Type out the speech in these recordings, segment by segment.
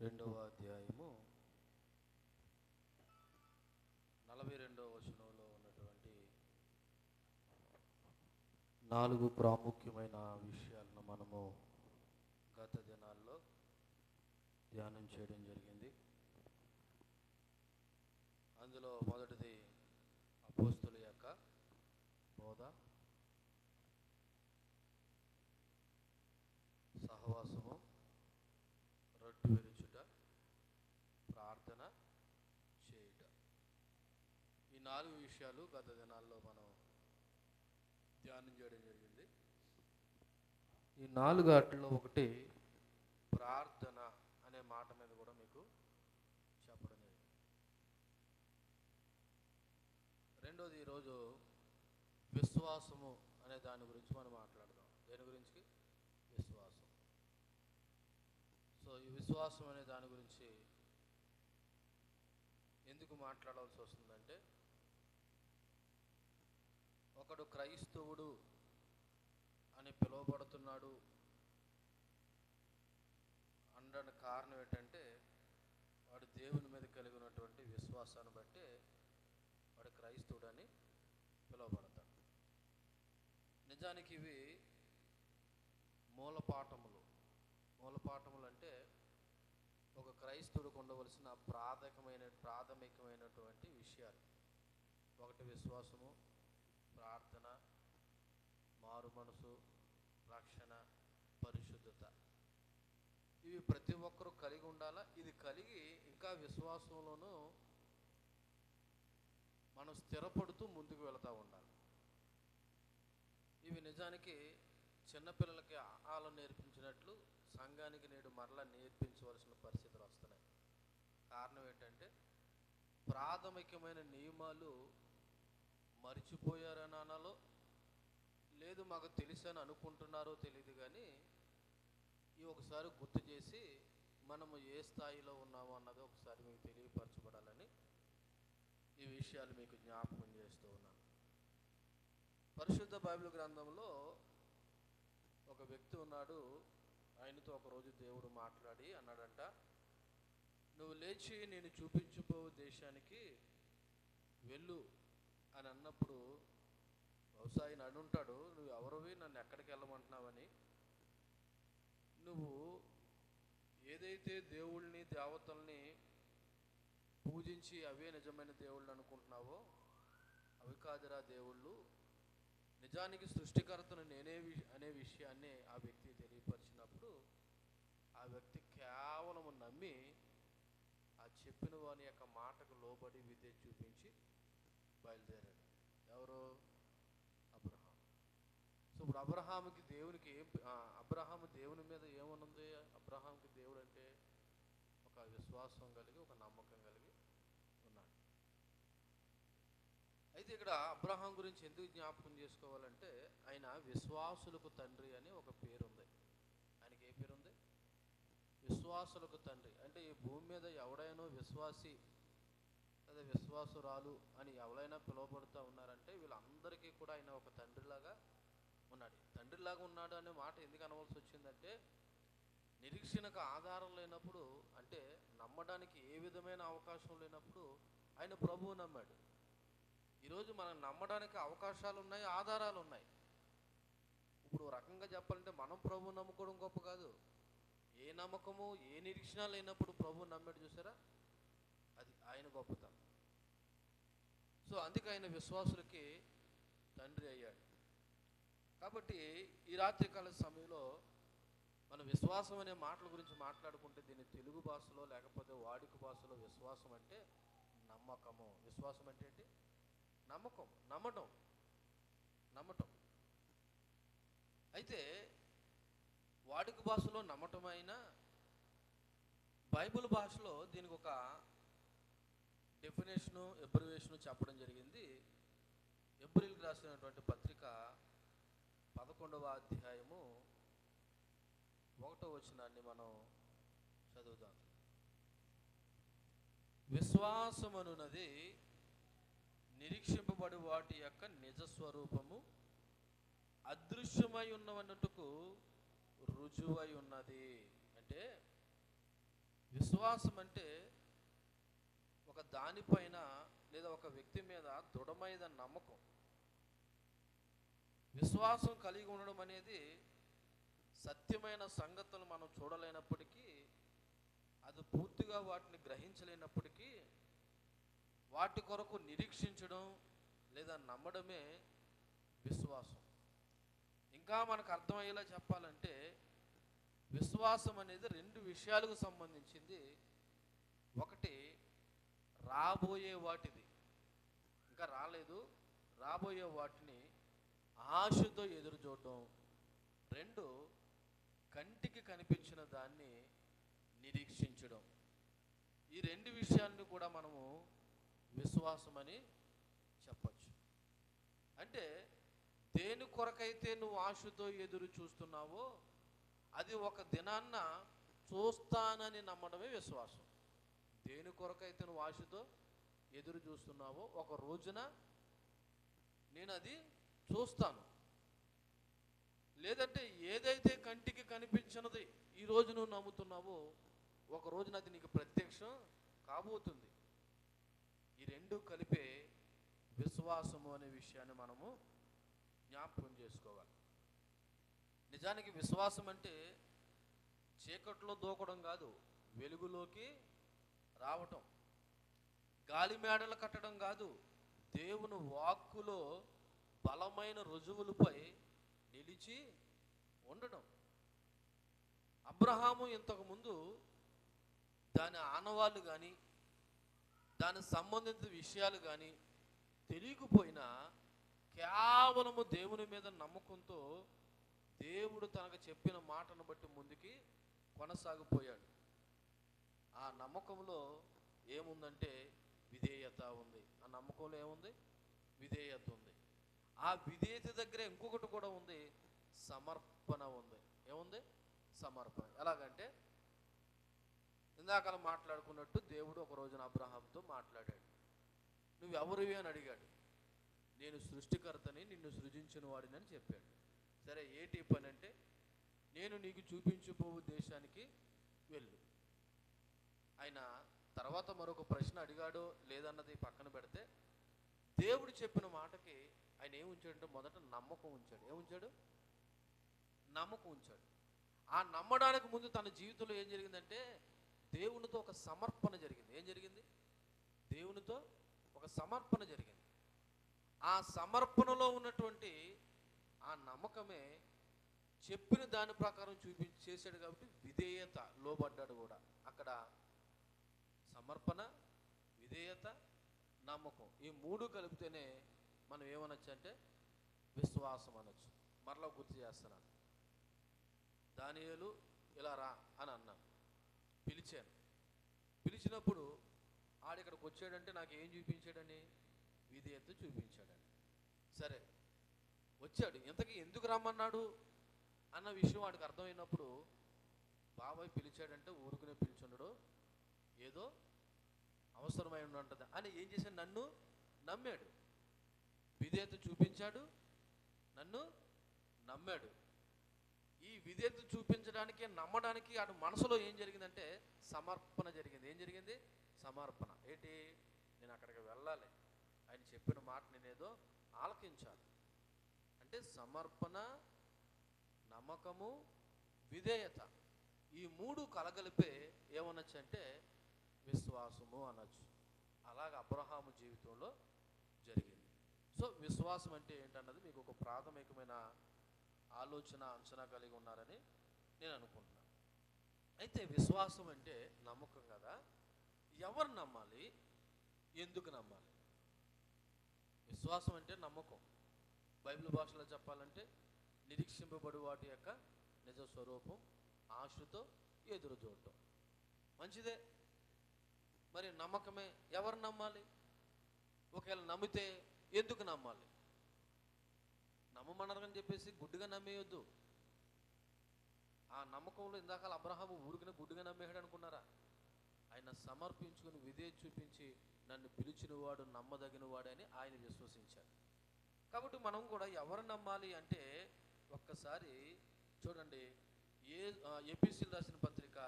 రెండవ అధ్యాయము 42వ వచనంలో ఉన్నటువంటి 4 ప్రాముఖ్యమైన విషయాలను మనము గత దినాల్లో ధ్యానం చేయడం జరిగింది. అందులో మొదటిది అపోస్తుల యొక్క బోధ, సహవాసము, రొట్టె విరుచుట, ప్రార్థన చేయుట. ఈ 4 విషయాలు గత దినాల్లో మనం ధ్యానం చేయడం జరిగింది. ఈ 4 వాటిల్లో ఒకటి ప్రార్థన అనే మాట మీద కూడా మీకు చెప్పడం జరిగింది. రెండోది ఈరోజు విశ్వాసము అనే దాని గురించి మనం మాట్లాడదాం. దేని గురించి? విశ్వాసం. సో ఈ విశ్వాసం అనే దాని గురించి ఎందుకు మాట్లాడాల్సి వస్తుందంటే, ఒకడు క్రైస్తవుడు అని పిలువబడుతున్నాడు అనడానికి కారణం ఏంటంటే, వాడు దేవుని మీద కలిగినటువంటి విశ్వాసాన్ని బట్టి వాడు క్రైస్తవుడు అని పిలువబడతాడు. నిజానికి ఇవి మూలపాఠములు. మూలపాఠములు అంటే ఒక క్రైస్తవుడికి ఉండవలసిన ప్రాథమికమైనటువంటి విషయాలు. ఒకటి విశ్వాసము, ప్రార్థన, మారు మనసు, రక్షణ, పరిశుద్ధత. ఇవి ప్రతి ఒక్కరూ కలిగి ఉండాలా. ఇది కలిగి ఇంకా విశ్వాసంలోనూ మనం స్థిరపడుతూ ముందుకు వెళుతూ ఉండాలి. ఇవి నిజానికి చిన్నపిల్లలకి ఆహారం నేర్పించినట్లు సంఘానికి నేడు మరలా నేర్పించవలసిన పరిస్థితులు వస్తున్నాయి. కారణం ఏంటంటే, ప్రాథమికమైన నియమాలు మర్చిపోయారని అనాలో, లేదు మాకు తెలుసని అనుకుంటున్నారో తెలియదు, కానీ ఇవి ఒకసారి గుర్తు చేసి మనము ఏ స్థాయిలో ఉన్నామో అన్నది ఒకసారి మీకు తెలియపరచబడాలని ఈ విషయాలు మీకు జ్ఞాపకం చేస్తూ ఉన్నాను. పరిశుద్ధ బైబిల్ గ్రంథంలో ఒక వ్యక్తి ఉన్నాడు. ఆయనతో ఒకరోజు దేవుడు మాట్లాడి అన్నాడంట, నువ్వు లేచి నేను చూపించబో దేశానికి వెళ్ళు అని అన్నప్పుడు బహుశా ఆయన అనుంటాడు, నువ్వు ఎవరివి, నన్ను ఎక్కడికి వెళ్ళమంటున్నావని. నువ్వు ఏదైతే దేవుళ్ళని దేవతల్ని పూజించి అవే నిజమైన దేవుళ్ళు అనుకుంటున్నావో అవి కాదురా దేవుళ్ళు. నిజానికి సృష్టికర్తను నేనే అనే విషయాన్ని ఆ వ్యక్తి తెలియపరిచినప్పుడు ఆ వ్యక్తి కేవలం నమ్మి ఆ చెప్పిన వాని యొక్క మాటకు లోబడి విధే చూపించి బయలుదేరాడు. ఎవరు? అబ్రహాం. సో ఇప్పుడు అబ్రహాముకి దేవునికి అబ్రహాము దేవుని మీద ఏమనుంది? అబ్రహాంకి దేవుడు అంటే ఒక విశ్వాసం కలిగి, ఒక నమ్మకం కలిగి ఉన్నాడు. అయితే ఇక్కడ అబ్రహాం గురించి ఎందుకు జ్ఞాపకం చేసుకోవాలంటే, ఆయన విశ్వాసులకు తండ్రి అని ఒక పేరుంది. ఆయనకి ఏ పేరుంది? విశ్వాసులకు తండ్రి. అంటే ఈ భూమి మీద ఎవడైనా విశ్వాసి లేదా విశ్వాసురాలు అని ఎవరైనా పిలువబడుతూ ఉన్నారంటే వీళ్ళందరికీ కూడా ఆయన ఒక తండ్రిలాగా ఉన్నాడు. తండ్రిలాగా ఉన్నాడు అనే మాట ఎందుకు అనవలసి వచ్చిందంటే, నిరీక్షణకు ఆధారం లేనప్పుడు, అంటే నమ్మడానికి ఏ విధమైన అవకాశం లేనప్పుడు ఆయన ప్రభువు నమ్మాడు. ఈరోజు మనం నమ్మడానికి అవకాశాలు ఉన్నాయి, ఆధారాలు ఉన్నాయి. ఇప్పుడు రకంగా చెప్పాలంటే మనం ప్రభువు నమ్ముకోవడం గొప్ప కాదు. ఏ నమ్మకము, ఏ నిరీక్షణ లేనప్పుడు ప్రభువు నమ్మాడు చూసారా, అది ఆయన గొప్పతనం. సో అందుకే ఆయన విశ్వాసులకి తండ్రి అయ్యాడు. కాబట్టి ఈ రాత్రికాల సమయంలో మన విశ్వాసం అనే మాటల గురించి మాట్లాడుకుంటే, దీన్ని తెలుగు భాషలో లేకపోతే వాడుక భాషలో విశ్వాసం అంటే నమ్మకము. విశ్వాసం అంటే ఏంటి? నమ్మకం, నమ్మటం. అయితే వాడుక భాషలో నమ్మటం అయినా బైబిల్ భాషలో దీనికి ఒక డెఫినేషను, ఎబ్రివేషను చెప్పడం జరిగింది. ఎబ్రిల్కి రాసినటువంటి పత్రిక 11వ అధ్యాయము 1వ వచనాన్ని మనం చదువుదాం. విశ్వాసమనున్నది నిరీక్షింపబడి వాటి యొక్క నిజస్వరూపము, అదృశ్యమై ఉన్నవన్నట్టుకు రుజువై ఉన్నది. అంటే విశ్వాసం అంటే ఒక దానిపైన లేదా ఒక వ్యక్తి మీద దృఢమైన నమ్మకం. విశ్వాసం కలిగి ఉండడం అనేది సత్యమైన సంగతులు మనం చూడలేనప్పటికీ, అది పూర్తిగా వాటిని గ్రహించలేనప్పటికీ, వాటి కొరకు నిరీక్షించడం లేదా నమ్మడమే విశ్వాసం. ఇంకా మనకు అర్థమయ్యేలా చెప్పాలంటే, విశ్వాసం అనేది రెండు విషయాలకు సంబంధించింది. ఒకటి రాబోయే వాటిది, ఇంకా రాలేదు, రాబోయే వాటిని ఆశతో ఎదురు చూడటం. రెండు, కంటికి కనిపించిన దాన్ని నిరీక్షించడం. ఈ రెండు విషయాలను కూడా మనము విశ్వాసం అని చెప్పచ్చు. అంటే దేని కొరకైతే నువ్వు ఆశతో ఎదురు చూస్తున్నావో అది ఒక దినాన్న చూస్తానని నమ్మడమే విశ్వాసం. దేని కొరకైతే నువ్వు ఆశతో ఎదురు చూస్తున్నావో ఒక రోజున నేను అది చూస్తాను. లేదంటే ఏదైతే కంటికి కనిపించినది ఈరోజు నువ్వు నమ్ముతున్నావో ఒక రోజున అది నీకు ప్రత్యక్షం కాబోతుంది. ఈ రెండు కలిపే విశ్వాసము అనే విషయాన్ని మనము జ్ఞాపకం చేసుకోవాలి. నిజానికి విశ్వాసం అంటే చీకట్లో దూకడం కాదు, వెలుగులోకి రావటం. గాలి మేడలు కట్టడం కాదు, దేవుని వాక్కులో బలమైన రుజువులపై నిలిచి ఉండడం. అబ్రహాము ఇంతకుముందు దాని ఆనవాళ్ళు కానీ దానికి సంబంధించిన విషయాలు కానీ తెలియకపోయినా కేవలము దేవుని మీద నమ్మకంతో దేవుడు తనకు చెప్పిన మాటను బట్టి ముందుకి కొనసాగిపోయాడు. ఆ నమ్మకంలో ఏముందంటే విధేయత ఉంది. ఆ నమ్మకంలో ఏముంది? విధేయత ఉంది. ఆ విధేయత దగ్గర ఇంకొకటి కూడా ఉంది, సమర్పణ ఉంది. ఏముంది? సమర్పణ. ఎలాగంటే ఇందాక మాట్లాడుకున్నట్టు దేవుడు ఒక రోజున అబ్రహాంతో మాట్లాడాడు. నువ్వెవరివి అని అడిగాడు. నేను సృష్టికర్తని, నిన్ను సృజించిన వాడిని అని చెప్పాడు. సరే, ఏటి పని అంటే నేను నీకు చూపించిపోవు దేశానికి వెళ్ళు. ఆయన తర్వాత మరొక ప్రశ్న అడిగాడో లేదన్నది పక్కన పెడితే, దేవుడు చెప్పిన మాటకి ఆయన ఏం ఉంచాడంటే మొదట నమ్మకం ఉంచాడు. ఏముంచాడు? నమ్మకం ఉంచాడు. ఆ నమ్మడానికి ముందు తన జీవితంలో ఏం జరిగిందంటే దేవునితో ఒక సమర్పణ జరిగింది. ఏం జరిగింది? దేవునితో ఒక సమర్పణ జరిగింది. ఆ సమర్పణలో ఉన్నటువంటి ఆ నమ్మకమే చెప్పిన దాని ప్రకారం చేశాడు కాబట్టి విధేయత, లోబడ్డాడు కూడా. అక్కడ సమర్పణ, విధేయత, నమ్మకం, ఈ మూడు కలిపితేనే మనం ఏమనొచ్చు అంటే విశ్వాసం అనొచ్చు. మరలా గుర్తు చేస్తున్నాను, దానియేలు ఇలా రా అని అన్నాను, పిలిచాను. పిలిచినప్పుడు ఆడిక్కడికి వచ్చాడంటే నాకు ఏం చూపించాడని? విధేయత చూపించాడని. సరే, వచ్చాడు. ఇంతకీ ఎందుకు రమ్మన్నాడు అన్న విషయం వాడికి అర్థమైనప్పుడు, బాబాయ్ పిలిచాడంటే ఊరుకునే పిలిచుండడు, ఏదో అవసరమై ఉంటుంది అని ఏం చేశాడు? నన్ను నమ్మాడు. విధేయత చూపించాడు, నన్ను నమ్మాడు. ఈ విధేయత చూపించడానికి, నమ్మడానికి అటు మనసులో ఏం జరిగిందంటే సమర్పణ జరిగింది. ఏం జరిగింది? సమర్పణ. ఏంటి? నేను అక్కడికి వెళ్ళాలి, ఆయన చెప్పిన మాట నేనేదో ఆలకించాలి అంటే సమర్పణ, నమ్మకము, విధేయత, ఈ మూడు కలగలిపే ఏమనొచ్చు అంటే విశ్వాసము అనొచ్చు. అలాగ అబ్రహాము జీవితంలో జరిగింది. సో విశ్వాసం అంటే ఏంటన్నది మీకు ఒక ప్రాథమికమైన ఆలోచన, అంచనా కలిగి ఉన్నారని నేను అనుకుంటున్నాను. అయితే విశ్వాసం అంటే నమ్మకం కదా. ఎవరు నమ్మాలి? ఎందుకు నమ్మాలి? విశ్వాసం అంటే నమ్మకం. బైబిల్ భాషలో చెప్పాలంటే నిరీక్షింపబడు వాటి యొక్క నిజ స్వరూపం, ఆశతో ఎదురు చూడటం. మంచిదే. మరి నమ్మకమే. ఎవరు నమ్మాలి? ఒకవేళ నమ్మితే ఎందుకు నమ్మాలి? నమ్మమన్నారని చెప్పేసి గుడ్డిగా నమ్మేయొద్దు. ఆ నమ్మకంలో ఇందాక అబ్రహాము ఊరికనే గుడ్డిగా నమ్మేయాడు అనుకున్నారా? ఆయన సమర్పించుకుని విధేయత చూపించి నన్ను పిలిచిన వాడు నమ్మదగిన వాడని ఆయన విశ్వసించాడు. కాబట్టి మనం కూడా ఎవరు నమ్మాలి అంటే ఒక్కసారి చూడండి, ఎపిసిలు రాసిన పత్రిక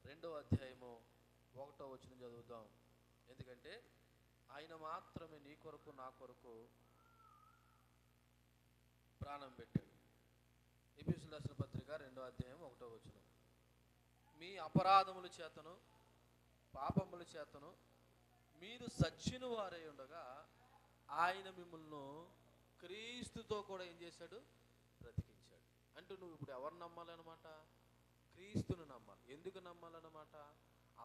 2వ అధ్యాయము 1వ వచనం చదువుదాం. ఎందుకంటే ఆయన మాత్రమే నీ కొరకు నా కొరకు ప్రాణం పెట్టాడు. ఎఫెసీయులకు రాసిన పత్రిక 2వ అధ్యాయం 1వ వచనం. మీ అపరాధముల చేతను పాపముల చేతను మీరు సచ్చిన వారై ఉండగా ఆయన మిమ్మల్ని క్రీస్తుతో కూడా ఏం చేశాడు? బ్రతికించాడు. అంటే నువ్వు ఇప్పుడు ఎవరు నమ్మాలన్నమాట? క్రీస్తుని నమ్మాలి. ఎందుకు నమ్మాలన్నమాట?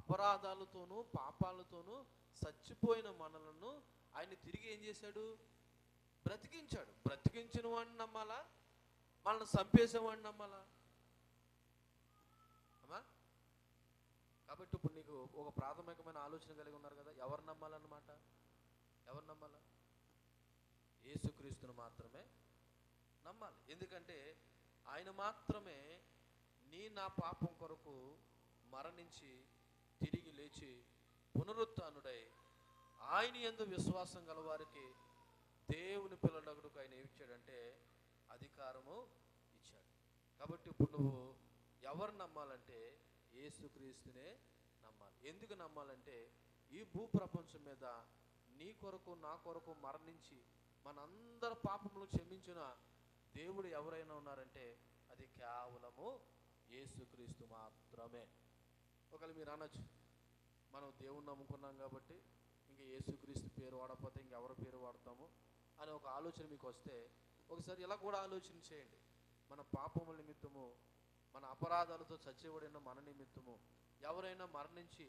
అపరాధాలతోనూ పాపాలతోనూ చచ్చిపోయిన మనలను ఆయన తిరిగి ఏం చేశాడు? బ్రతికించాడు. బ్రతికించిన వాడిని నమ్మాలా? మనల్ని చంపేసేవాడిని నమ్మాలా? అమ్మా, కాబట్టి ఇప్పుడు నీకు ఒక ప్రాథమికమైన ఆలోచన కలిగి ఉన్నారు కదా, ఎవరు నమ్మాలన్నమాట? ఎవరు నమ్మాలా? యేసుక్రీస్తుని మాత్రమే నమ్మాలి. ఎందుకంటే ఆయన మాత్రమే నా పాపం కొరకు మరణించి తిరిగి లేచి పునరుత్థానుడై ఆయన యందు విశ్వాసం గలవారికి దేవుని పిల్లలగుటకు ఆయన ఏమి ఇచ్చాడంటే అధికారము ఇచ్చాడు. కాబట్టి ఇప్పుడు నువ్వు ఎవరు నమ్మాలంటే యేసుక్రీస్తునే నమ్మాలి. ఎందుకు నమ్మాలంటే ఈ భూప్రపంచం మీద నీ కొరకు నా కొరకు మరణించి మనందరి పాపములు క్షమించిన దేవుడు ఎవరైనా ఉన్నారంటే అది కేవలము యేసుక్రీస్తు మాత్రమే. ఒకవేళ మీరు అనొచ్చు, మనం దేవుణ్ణి నమ్ముకున్నాం కాబట్టి ఇంకా యేసుక్రీస్తు పేరు వాడకపోతే ఇంకెవరి పేరు వాడతాము అనే ఒక ఆలోచన మీకు వస్తే ఒకసారి ఇలా కూడా ఆలోచన చేయండి. మన పాపముల నిమిత్తము, మన అపరాధాలతో చచ్చేవాడైన మన నిమిత్తము ఎవరైనా మరణించి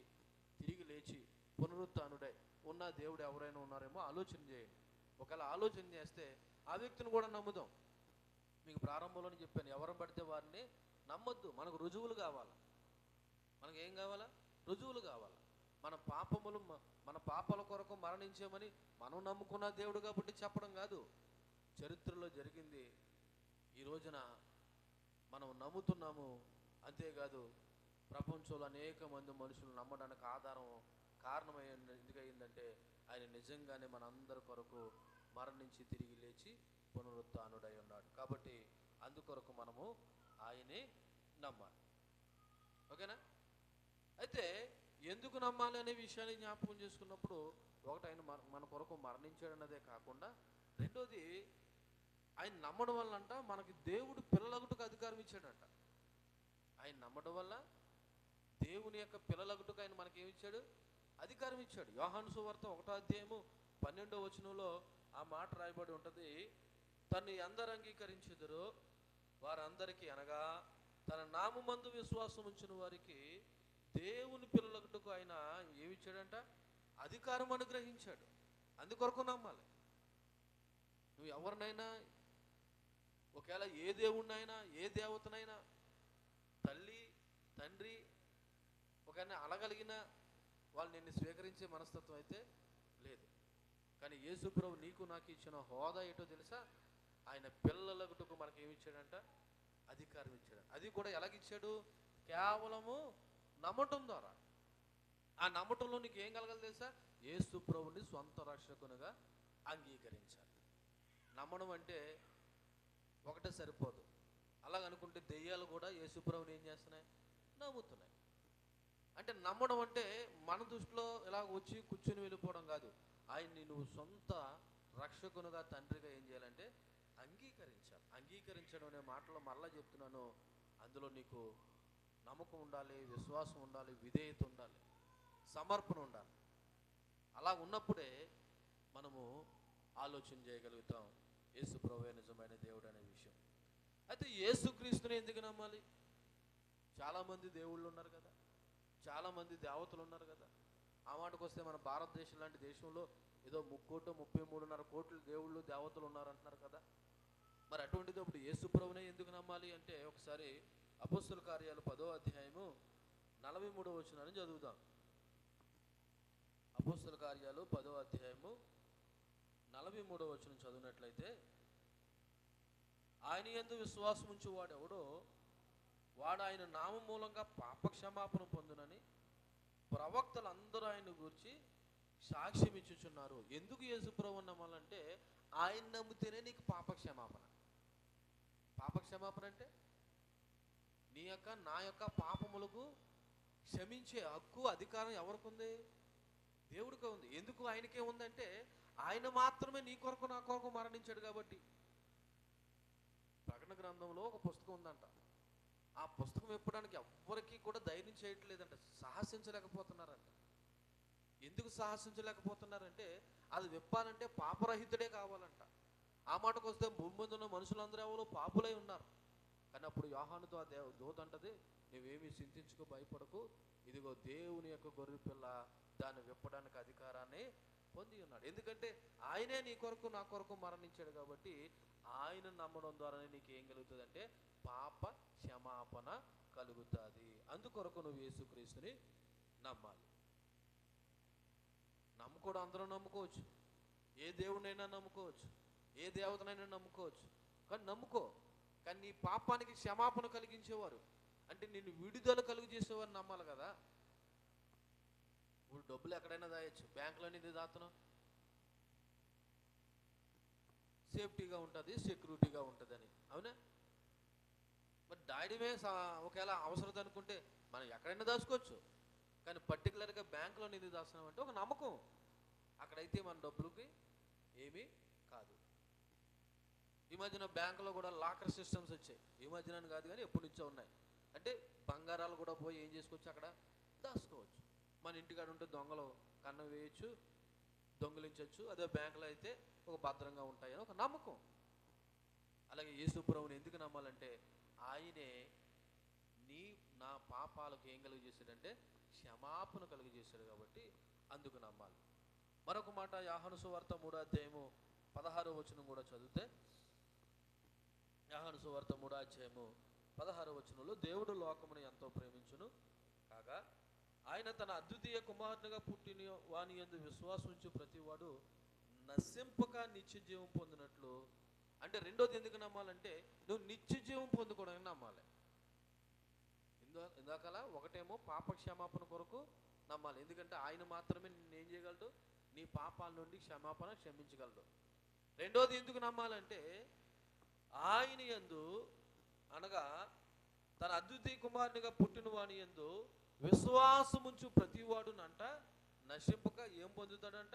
తిరిగి లేచి పునరుత్థానుడై ఉన్న దేవుడు ఎవరైనా ఉన్నారేమో ఆలోచన చేయండి. ఒకవేళ ఆలోచన చేస్తే ఆ వ్యక్తిని కూడా నమ్ముదాం. మీకు ప్రారంభంలోనే చెప్పాను, ఎవరిని పడితే వారిని నమ్మొద్దు. మనకు రుజువులు కావాలి. మనకు ఏం కావాలా? రుజువులు కావాలి. మన పాపాల కొరకు మరణించామని మనం నమ్ముకున్న దేవుడు కాబట్టి చెప్పడం కాదు, చరిత్రలో జరిగింది ఈ రోజున మనం నమ్ముతున్నాము. అంతేకాదు ప్రపంచంలో అనేక మంది మనుషులు నమ్మడానికి కారణం ఎందుకయిందంటే ఆయన నిజంగానే మనందరి కొరకు మరణించి తిరిగి లేచి పునరుత్థానుడై ఉన్నాడు. కాబట్టి అందుకొరకు మనము ఆయనే నమ్మాలి. ఓకేనా? అయితే ఎందుకు నమ్మాలి అనే విషయాన్ని జ్ఞాపకం చేసుకున్నప్పుడు ఒకటి, ఆయన మన కొరకు మరణించాడన్నదే కాకుండా రెండోది, ఆయన నమ్మడం వల్ల అంట మనకి దేవుడు పిల్లలగుటకు అధికారం ఇచ్చాడంట. ఆయన నమ్మడం వల్ల దేవుని యొక్క పిల్లలగుటకు ఆయన మనకి ఏమి ఇచ్చాడు? అధికారం ఇచ్చాడు. యోహాను సువార్త 1వ అధ్యాయం 12వ వచనంలో ఆ మాట రాయబడి ఉంటుంది. తన్ని అందరు అంగీకరించెదరో వారందరికీ, అనగా తన నామమందు విశ్వాసం ఉంచిన వారికి దేవుని పిల్లలకుటకు ఆయన ఏమిచ్చాడంట? అధికారం అనుగ్రహించాడు. అందుకొరకు నమ్మాలి. నువ్వు ఎవరినైనా, ఒకవేళ ఏ దేవుణ్ణైనా ఏ దేవతనైనా, తల్లి తండ్రి ఒకవేళ అనగలిగిన వాళ్ళు నిన్ను స్వీకరించే మనస్తత్వం అయితే లేదు. కానీ యేసు ప్రభు నీకు నాకు ఇచ్చిన హోదా ఏంటో తెలుసా? ఆయన పిల్లలకుటకు మనకి ఏమి ఇచ్చాడంట? అధికారం ఇచ్చాడు. అది కూడా ఎలాగిచ్చాడు? కేవలము నమ్మటం ద్వారా. ఆ నమ్మటంలో నీకు ఏం కలగాలి తెలుసా? యేసు ప్రభుని సొంత రక్షకునిగా అంగీకరించాలి. నమ్మడం అంటే ఒకటే సరిపోదు. అలాగనుకుంటే దెయ్యాలు కూడా యేసు ప్రభుని ఏం చేస్తున్నాయి? నమ్ముతున్నాయి. అంటే నమ్మడం అంటే మన దృష్టిలో ఇలా వచ్చి కూర్చుని వెళ్ళిపోవడం కాదు. ఆయన్ని నువ్వు సొంత రక్షకునిగా తండ్రిగా ఏం చేయాలంటే అంగీకరించాలి. అంగీకరించడం అనే మాటలో మరలా చెప్తున్నాను, అందులో నీకు నమ్మకం ఉండాలి, విశ్వాసం ఉండాలి, విధేయత ఉండాలి, సమర్పణ ఉండాలి. అలా ఉన్నప్పుడే మనము ఆలోచన చేయగలుగుతాం యేసు ప్రభువే నిజమైన దేవుడు అనే విషయం. అయితే యేసుక్రీస్తుని ఎందుకు నమ్మాలి? చాలామంది దేవుళ్ళు ఉన్నారు కదా, చాలామంది దేవతలు ఉన్నారు కదా. ఆ మాటకు వస్తే మన భారతదేశం లాంటి దేశంలో ఏదో 33.5 కోట్ల దేవుళ్ళు దేవతలు ఉన్నారంటున్నారు కదా. మరి అటువంటిది ఇప్పుడు యేసు ప్రభువునే ఎందుకు నమ్మాలి అంటే ఒకసారి అపోస్తల కార్యాలు 10వ అధ్యాయము 43వ వచనాన్ని చదువుదాం. అపోస్తల కార్యాలు 10వ అధ్యాయము 43వ వచనం చదివినట్లయితే, ఆయన యందు విశ్వాసం ఉంచి వాడెవడో వాడు ఆయన నామం మూలంగా పాపక్షమాపణ పొందునని ప్రవక్తలు అందరూ ఆయన గురించి సాక్ష్యం ఇచ్చుచున్నారు. ఎందుకు యేసు ప్రభువుని నమ్మాలంటే ఆయన నమ్మితేనే నీకు పాపక్షమాపణ. పాపక్షమాపణ అంటే నీ యొక్క నా యొక్క పాపములకు క్షమించే హక్కు అధికారం ఎవరికి ఉంది? దేవుడికే ఉంది. ఎందుకు ఆయనకే ఉందంటే ఆయన మాత్రమే నీ కొరకు నా కొరకు మరణించాడు కాబట్టి. ప్రకటన గ్రంథంలో ఒక పుస్తకం ఉందంట. ఆ పుస్తకం విప్పడానికి ఎవ్వరికి కూడా ధైర్యం చేయట్లేదంట, సాహసించలేకపోతున్నారంట. ఎందుకు సాహసించలేకపోతున్నారంటే అది విప్పాలంటే పాపరహితుడే కావాలంట. ఆ మాటకు వస్తే భూమి మీద ఉన్న మనుషులందరూ ఎవరో పాపులై ఉన్నారు. కానీ అప్పుడు యోహానుతో ఆ దూత అంటది, నువ్వేమీ చింతించుకో, భయపడకు, ఇదిగో దేవుని యొక్క గొర్రె పిల్ల దాన్ని విప్పడానికి అధికారాన్ని పొంది ఉన్నాడు. ఎందుకంటే ఆయనే నీ కొరకు నా కొరకు మరణించాడు కాబట్టి ఆయన నమ్మడం ద్వారానే నీకు ఏం కలుగుతుంది అంటే పాప క్షమాపణ కలుగుతుంది. అందుకొరకు నువ్వు యేసుక్రీస్తుని నమ్మాలి. నమ్ముకోవడం అందరూ నమ్ముకోవచ్చు, ఏ దేవుడినైనా నమ్ముకోవచ్చు, ఏ దేవతనైనా నమ్ముకోవచ్చు. కానీ నమ్ముకో, కానీ నీ పాపానికి క్షమాపణ కలిగించేవారు అంటే నిన్ను విడుదల కలుగు చేసేవారు నమ్మాలి కదా. ఇప్పుడు డబ్బులు ఎక్కడైనా దాయొచ్చు, బ్యాంకులో ఇది దాతను సేఫ్టీగా ఉంటుంది, సెక్యూరిటీగా ఉంటుందని, అవునా? మరి దాయడమే ఒకవేళ అవసరం అనుకుంటే మనం ఎక్కడైనా దాచుకోవచ్చు. కానీ పర్టికులర్గా బ్యాంకులో నిధి దాస్తున్నాం అంటే ఒక నమ్మకం. అక్కడైతే మన డబ్బులకి ఏమీ కాదు. ఈ మధ్యన బ్యాంకులో కూడా లాకర్ సిస్టమ్స్ వచ్చాయి. ఈ మధ్యన కాదు కానీ ఎప్పటి నుంచో ఉన్నాయి. అంటే బంగారాలు కూడా పోయి ఏం చేసుకోవచ్చు, అక్కడ దాచుకోవచ్చు. మన ఇంటికాడ ఉంటే దొంగలు కన్నం వేయచ్చు, దొంగలించవచ్చు. అదే బ్యాంకులో అయితే ఒక భద్రంగా ఉంటాయని ఒక నమ్మకం. అలాగే యేసు ప్రభువుని ఎందుకు నమ్మాలంటే ఆయనే నా పాపాలకు ఏం కలుగజేశాడంటే క్షమాపణ కలుగజేశాడు కాబట్టి అందుకు నమ్మాలి. మరొక మాట యోహాను సువార్త 3వ అధ్యాయము 16వ వచనం కూడా చదివితే, యోహాను సువార్త 3వ అధ్యాయము 16వ వచనంలో, దేవుడు లోకమును ఎంతో ప్రేమించును కాగా ఆయన తన అద్వితీయ కుమారునిగా పుట్టిన వాని యందు విశ్వాసించు ప్రతివాడు నశింపక నిత్య జీవం పొందినట్లు. అంటే రెండోది ఎందుకు నమ్మాలంటే నువ్వు నిత్య జీవం పొందుకోవడానికి నమ్మాలి. ఇందాకలా ఒకటేమో పాప క్షమాపణ కొరకు నమ్మాలి, ఎందుకంటే ఆయన మాత్రమే నిన్ను ఏం చేయగలడు, నీ పాపాల నుండి క్షమించగలడు. రెండోది ఎందుకు నమ్మాలంటే ఆయన యందు అనగా తన అద్వితీయ కుమారునిగా పుట్టిన వాని యందు విశ్వాసముంచు ప్రతివాడునంట నశింపక ఏం పొందుతాడంట,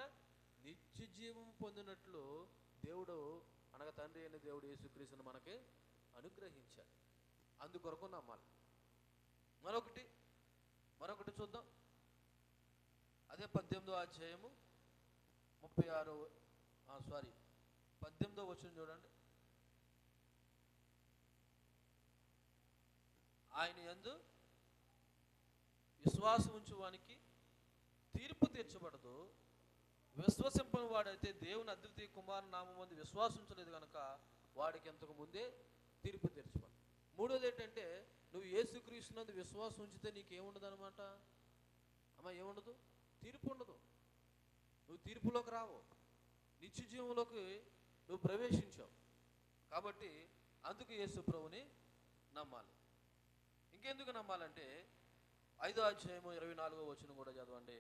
నిత్య జీవం పొందినట్లు దేవుడు అనగా తండ్రి అయిన దేవుడు యేసుక్రీస్తును మనకి అనుగ్రహించాడు. అందుకొరకు నమ్మాలి. మరొకటి చూద్దాం. అదే 18వ అధ్యాయము 18వ వచనం చూడండి. ఆయన యందు విశ్వాసం ఉంచు వానికి తీర్పు తీర్చబడదు, విశ్వసింపని వాడైతే దేవుని అద్వితీయ కుమారు నామం మంది విశ్వాసించలేదు కనుక వాడికి ఎంతకు ముందే తీర్పు తీర్చబడదు. మూడోది ఏంటంటే నువ్వు యేసుక్రీస్తునందు విశ్వాసం ఉంచితే నీకేముండదు అనమాట. ఏముండదు, తీర్పు ఉండదు. నువ్వు తీర్పులోకి రావు, నిత్య జీవంలోకి నువ్వు ప్రవేశించావు. కాబట్టి అందుకు యేసు ప్రభుని నమ్మాలి. ఇంకెందుకు నమ్మాలంటే 5వ అధ్యాయము 24వ వచనం కూడా చదవండి.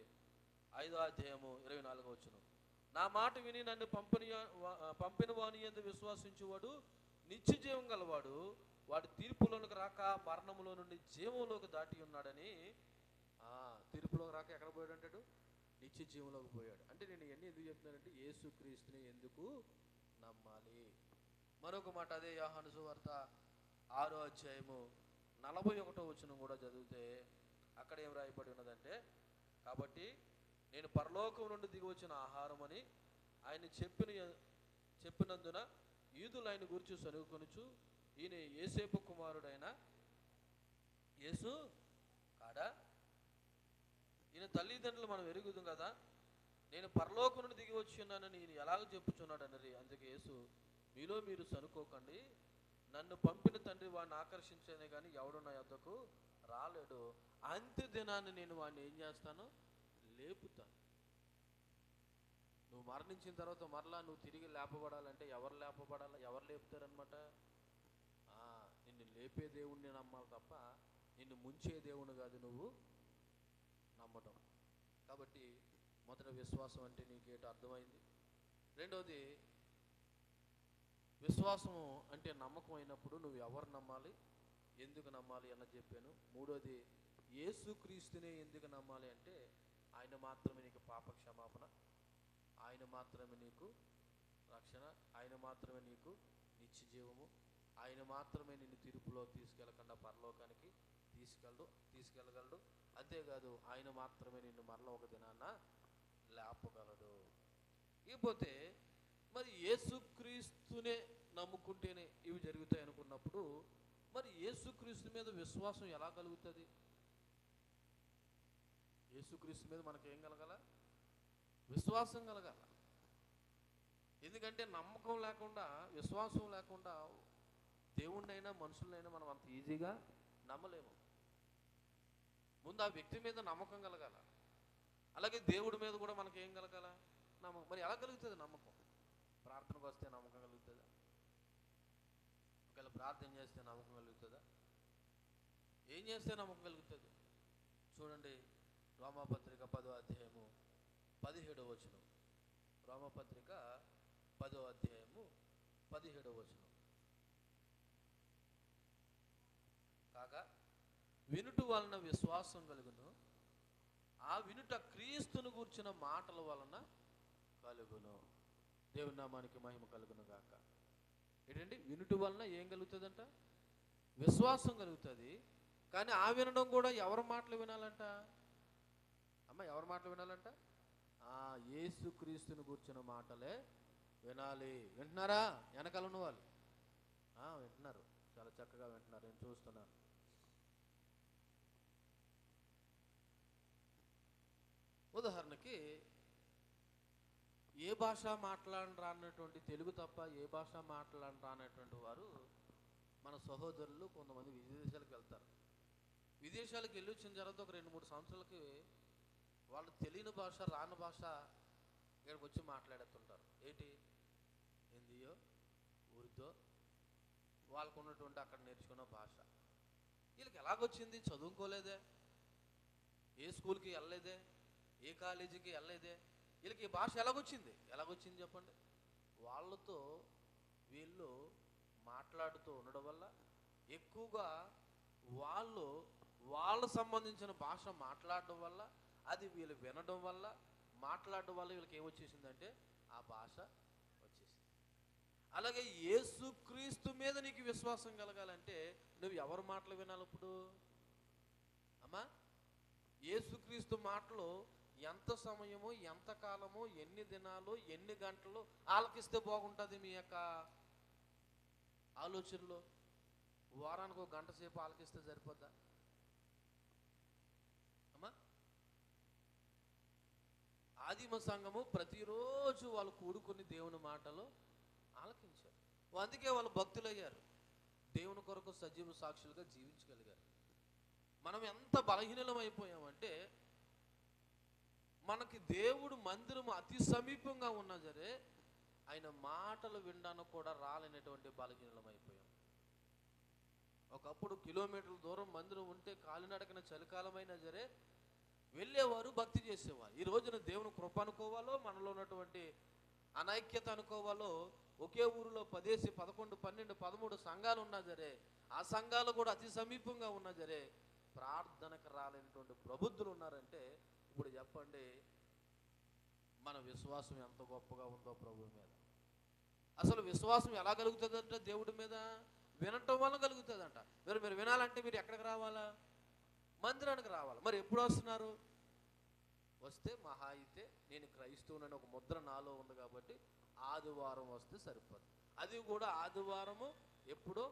5వ అధ్యాయము 24వ వచనం, నా మాట విని నన్ను పంపిన వాని యందు విశ్వాసించువాడు నిత్య జీవం గలవాడు, వాడు తీర్పులోనికి రాక మరణములో నుండి జీవంలోకి దాటి ఉన్నాడని. తీర్పులోకి రాక ఎక్కడ పోయాడు అంటాడు, నిత్య జీవంలోకి పోయాడు. అంటే నేను ఇవన్నీ ఎందుకు చెప్తున్నానంటే యేసుక్రీస్తుని ఎందుకు నమ్మాలి. మరొక మాట అదే యోహాను సువార్త 6వ అధ్యాయము 41వ వచనం కూడా చదివితే అక్కడ ఏం రాయబడి ఉన్నదంటే, కాబట్టి నేను పరలోకం నుండి దిగి వచ్చిన ఆహారం అని ఆయన చెప్పినందున యూదులు ఆయన గురించి సనుగుకొనుచు, ఈయన యేసేపు కుమారుడైన యేసు కాడా, ఈయన తల్లిదండ్రులు మనం ఎరుగుదాం కదా, నేను పరలోకం నుండి దిగి వచ్చి ఉన్నానని ఈయన ఎలాగ చెప్పుచున్నాడు అన్నది. అందుకే యేసు, మీలో మీరు సనుకోకండి, నన్ను పంపిన తండ్రి వాడిని ఆకర్షించేనే కానీ ఎవడు నా యొద్దకు రాలేడు. అంత్య దినాన్ని నేను వాడిని ఏం చేస్తాను, లేపుతాను. నువ్వు మరణించిన తర్వాత మరలా నువ్వు తిరిగి లేపబడాలంటే ఎవరు లేపబడాలి, ఎవరు లేపుతారనమాట? నిన్ను లేపే దేవుణ్ణి నమ్మాలి తప్ప నిన్ను ముంచే దేవుని కాదు నువ్వు నమ్మటం. కాబట్టి మొదట విశ్వాసం అంటే నీకేటో అర్థమైంది. రెండవది విశ్వాసం అంటే నమ్మకం అయినప్పుడు నువ్వు ఎవరు నమ్మాలి, ఎందుకు నమ్మాలి అన్నది చెప్పాను. మూడోది యేసుక్రీస్తునే ఎందుకు నమ్మాలి అంటే ఆయన మాత్రమే నీకు పాప క్షమాపణ, ఆయన మాత్రమే నీకు రక్షణ, ఆయన మాత్రమే నీకు నిత్య జీవము, ఆయన మాత్రమే నిన్ను తీర్పులో తీసుకెళ్ళకుండా పరలోకానికి తీసుకెళ్ళగలడు. అంతేకాదు ఆయన మాత్రమే నిన్ను మరల ఒక దినాన లేపగలడు. ఇకపోతే మరి యేసుక్రీస్తునే నమ్ముకుంటేనే ఇవి జరుగుతాయి అనుకున్నప్పుడు మరి యేసుక్రీస్తు మీద విశ్వాసం ఎలా కలుగుతుంది? యేసుక్రీస్తు మీద మనకేం కలగాల? విశ్వాసం కలగాల. ఎందుకంటే నమ్మకం లేకుండా, విశ్వాసం లేకుండా దేవుణ్ణైనా మనుషులైనా మనం అంత ఈజీగా నమ్మలేము. ముందు ఆ వ్యక్తి మీద నమ్మకం కలగాల. అలాగే దేవుడి మీద కూడా మనకేం కలగాల? నమ్మకం. మరి ఎలా కలుగుతుంది నమ్మకం? ప్రార్థనకు వస్తే నమ్మకం కలుగుతుందా? ఒకవేళ ప్రార్థన చేస్తే నమ్మకం కలుగుతుందా? ఏం చేస్తే నమ్మకం కలుగుతుంది? చూడండి, రోమాపత్రిక 10వ అధ్యాయము 17వ వచనం. రోమాపత్రిక 10వ అధ్యాయము 17వ వచనం. కాగా వినుట వలన విశ్వాసం కలుగును, ఆ వినుట క్రీస్తును గూర్చిన మాటల వలన కలుగును. దేవుని నామానికి మహిమ కలుగును గాక. ఏంటండి? వినుట వలన ఏం కలుగుతుందంట? విశ్వాసం కలుగుతుంది. కానీ ఆ వినడం కూడా ఎవరి మాటలు వినాలంట? అమ్మ, ఎవరి మాటలు వినాలంట? యేసుక్రీస్తుని గూర్చిన మాటలే వినాలి. వింటున్నారా? వెనకాల ఉన్న వాళ్ళు వింటున్నారు, చాలా చక్కగా వింటున్నారు, నేను చూస్తున్నాను. ఉదాహరణకి, ఏ భాష మాట్లాడని రానటువంటి, తెలుగు తప్ప ఏ భాష మాట్లాడని రానటువంటి వారు మన సహోదరులు కొంతమంది విదేశాలకు వెళ్తారు. విదేశాలకు వెళ్ళి వచ్చిన తర్వాత ఒక 2-3 సంవత్సరాలకి వాళ్ళు తెలియని భాష, రాని భాష ఇక్కడికి వచ్చి మాట్లాడుతుంటారు. ఏంటి? హిందీయో ఉర్దూ, వాళ్ళకు ఉన్నటువంటి అక్కడ నేర్చుకున్న భాష. వీళ్ళకి ఎలాగొచ్చింది? చదువుకోలేదే, ఏ స్కూల్కి వెళ్ళలేదే, ఏ కాలేజీకి వెళ్ళలేదే, వీళ్ళకి ఈ భాష ఎలాగొచ్చింది చెప్పండి? వాళ్ళతో వీళ్ళు మాట్లాడుతూ ఉండడం వల్ల, ఎక్కువగా వాళ్ళ సంబంధించిన భాష మాట్లాడడం వల్ల, అది వీళ్ళు వినడం వల్ల, మాట్లాడడం వల్ల వీళ్ళకి ఏమొచ్చేసిందంటే ఆ భాష వచ్చేసింది. అలాగే యేసుక్రీస్తు మీద నీకు విశ్వాసం కలగాలంటే నువ్వు ఎవరి మాటలు వినాలి? ఇప్పుడు అమ్మా, యేసుక్రీస్తు మాటలు ఎంత సమయము, ఎంత కాలము, ఎన్ని దినాలు, ఎన్ని గంటలు ఆలకిస్తే బాగుంటుంది? మీ యొక్క ఆలోచనలో వారానికి 1 గంట సేపు ఆలకిస్తే సరిపోద్దా అమ్మా? ఆదిమ సంఘము ప్రతిరోజు వాళ్ళు కూడుకుని దేవుని మాటలు ఆలకించారు. అందుకే వాళ్ళు భక్తులయ్యారు, దేవుని కొరకు సజీవ సాక్షులుగా జీవించగలిగారు. మనం ఎంత బలహీనలం అయిపోయామంటే, మనకి దేవుడు మందిరం అతి సమీపంగా ఉన్నా సరే ఆయన మాటలు వినడానికి కూడా రాలేనటువంటి బలహీనలం అయిపోయాం. ఒకప్పుడు కిలోమీటర్ల దూరం మందిరం ఉంటే కాలినడకన చలికాలమైనా సరే వెళ్ళేవారు, భక్తి చేసేవారు. ఈ రోజున దేవుని కృప అనుకోవాలో, మనలో ఉన్నటువంటి అనైక్యత అనుకోవాలో, ఒకే ఊరిలో 10, 11, 12, 13 సంఘాలు ఉన్నా సరే, ఆ సంఘాలు కూడా అతి సమీపంగా ఉన్నా సరే ప్రార్థనకు రాలేనటువంటి ప్రబుద్ధులు ఉన్నారంటే, ఇప్పుడు చెప్పండి మన విశ్వాసం ఎంత గొప్పగా ఉందో ప్రభు మీద. అసలు విశ్వాసం ఎలా కలుగుతుందంట? దేవుడి మీద వినటం వల్ల కలుగుతుందంట. మీరు వినాలంటే మీరు ఎక్కడికి రావాలా? మందిరానికి రావాలి. మరి ఎప్పుడు వస్తున్నారు? వస్తే మహా అయితే నేను క్రైస్తవునని ఒక ముద్ర నాలో ఉంది కాబట్టి ఆదివారం వస్తే సరిపోదు. అది కూడా ఆదివారము ఎప్పుడో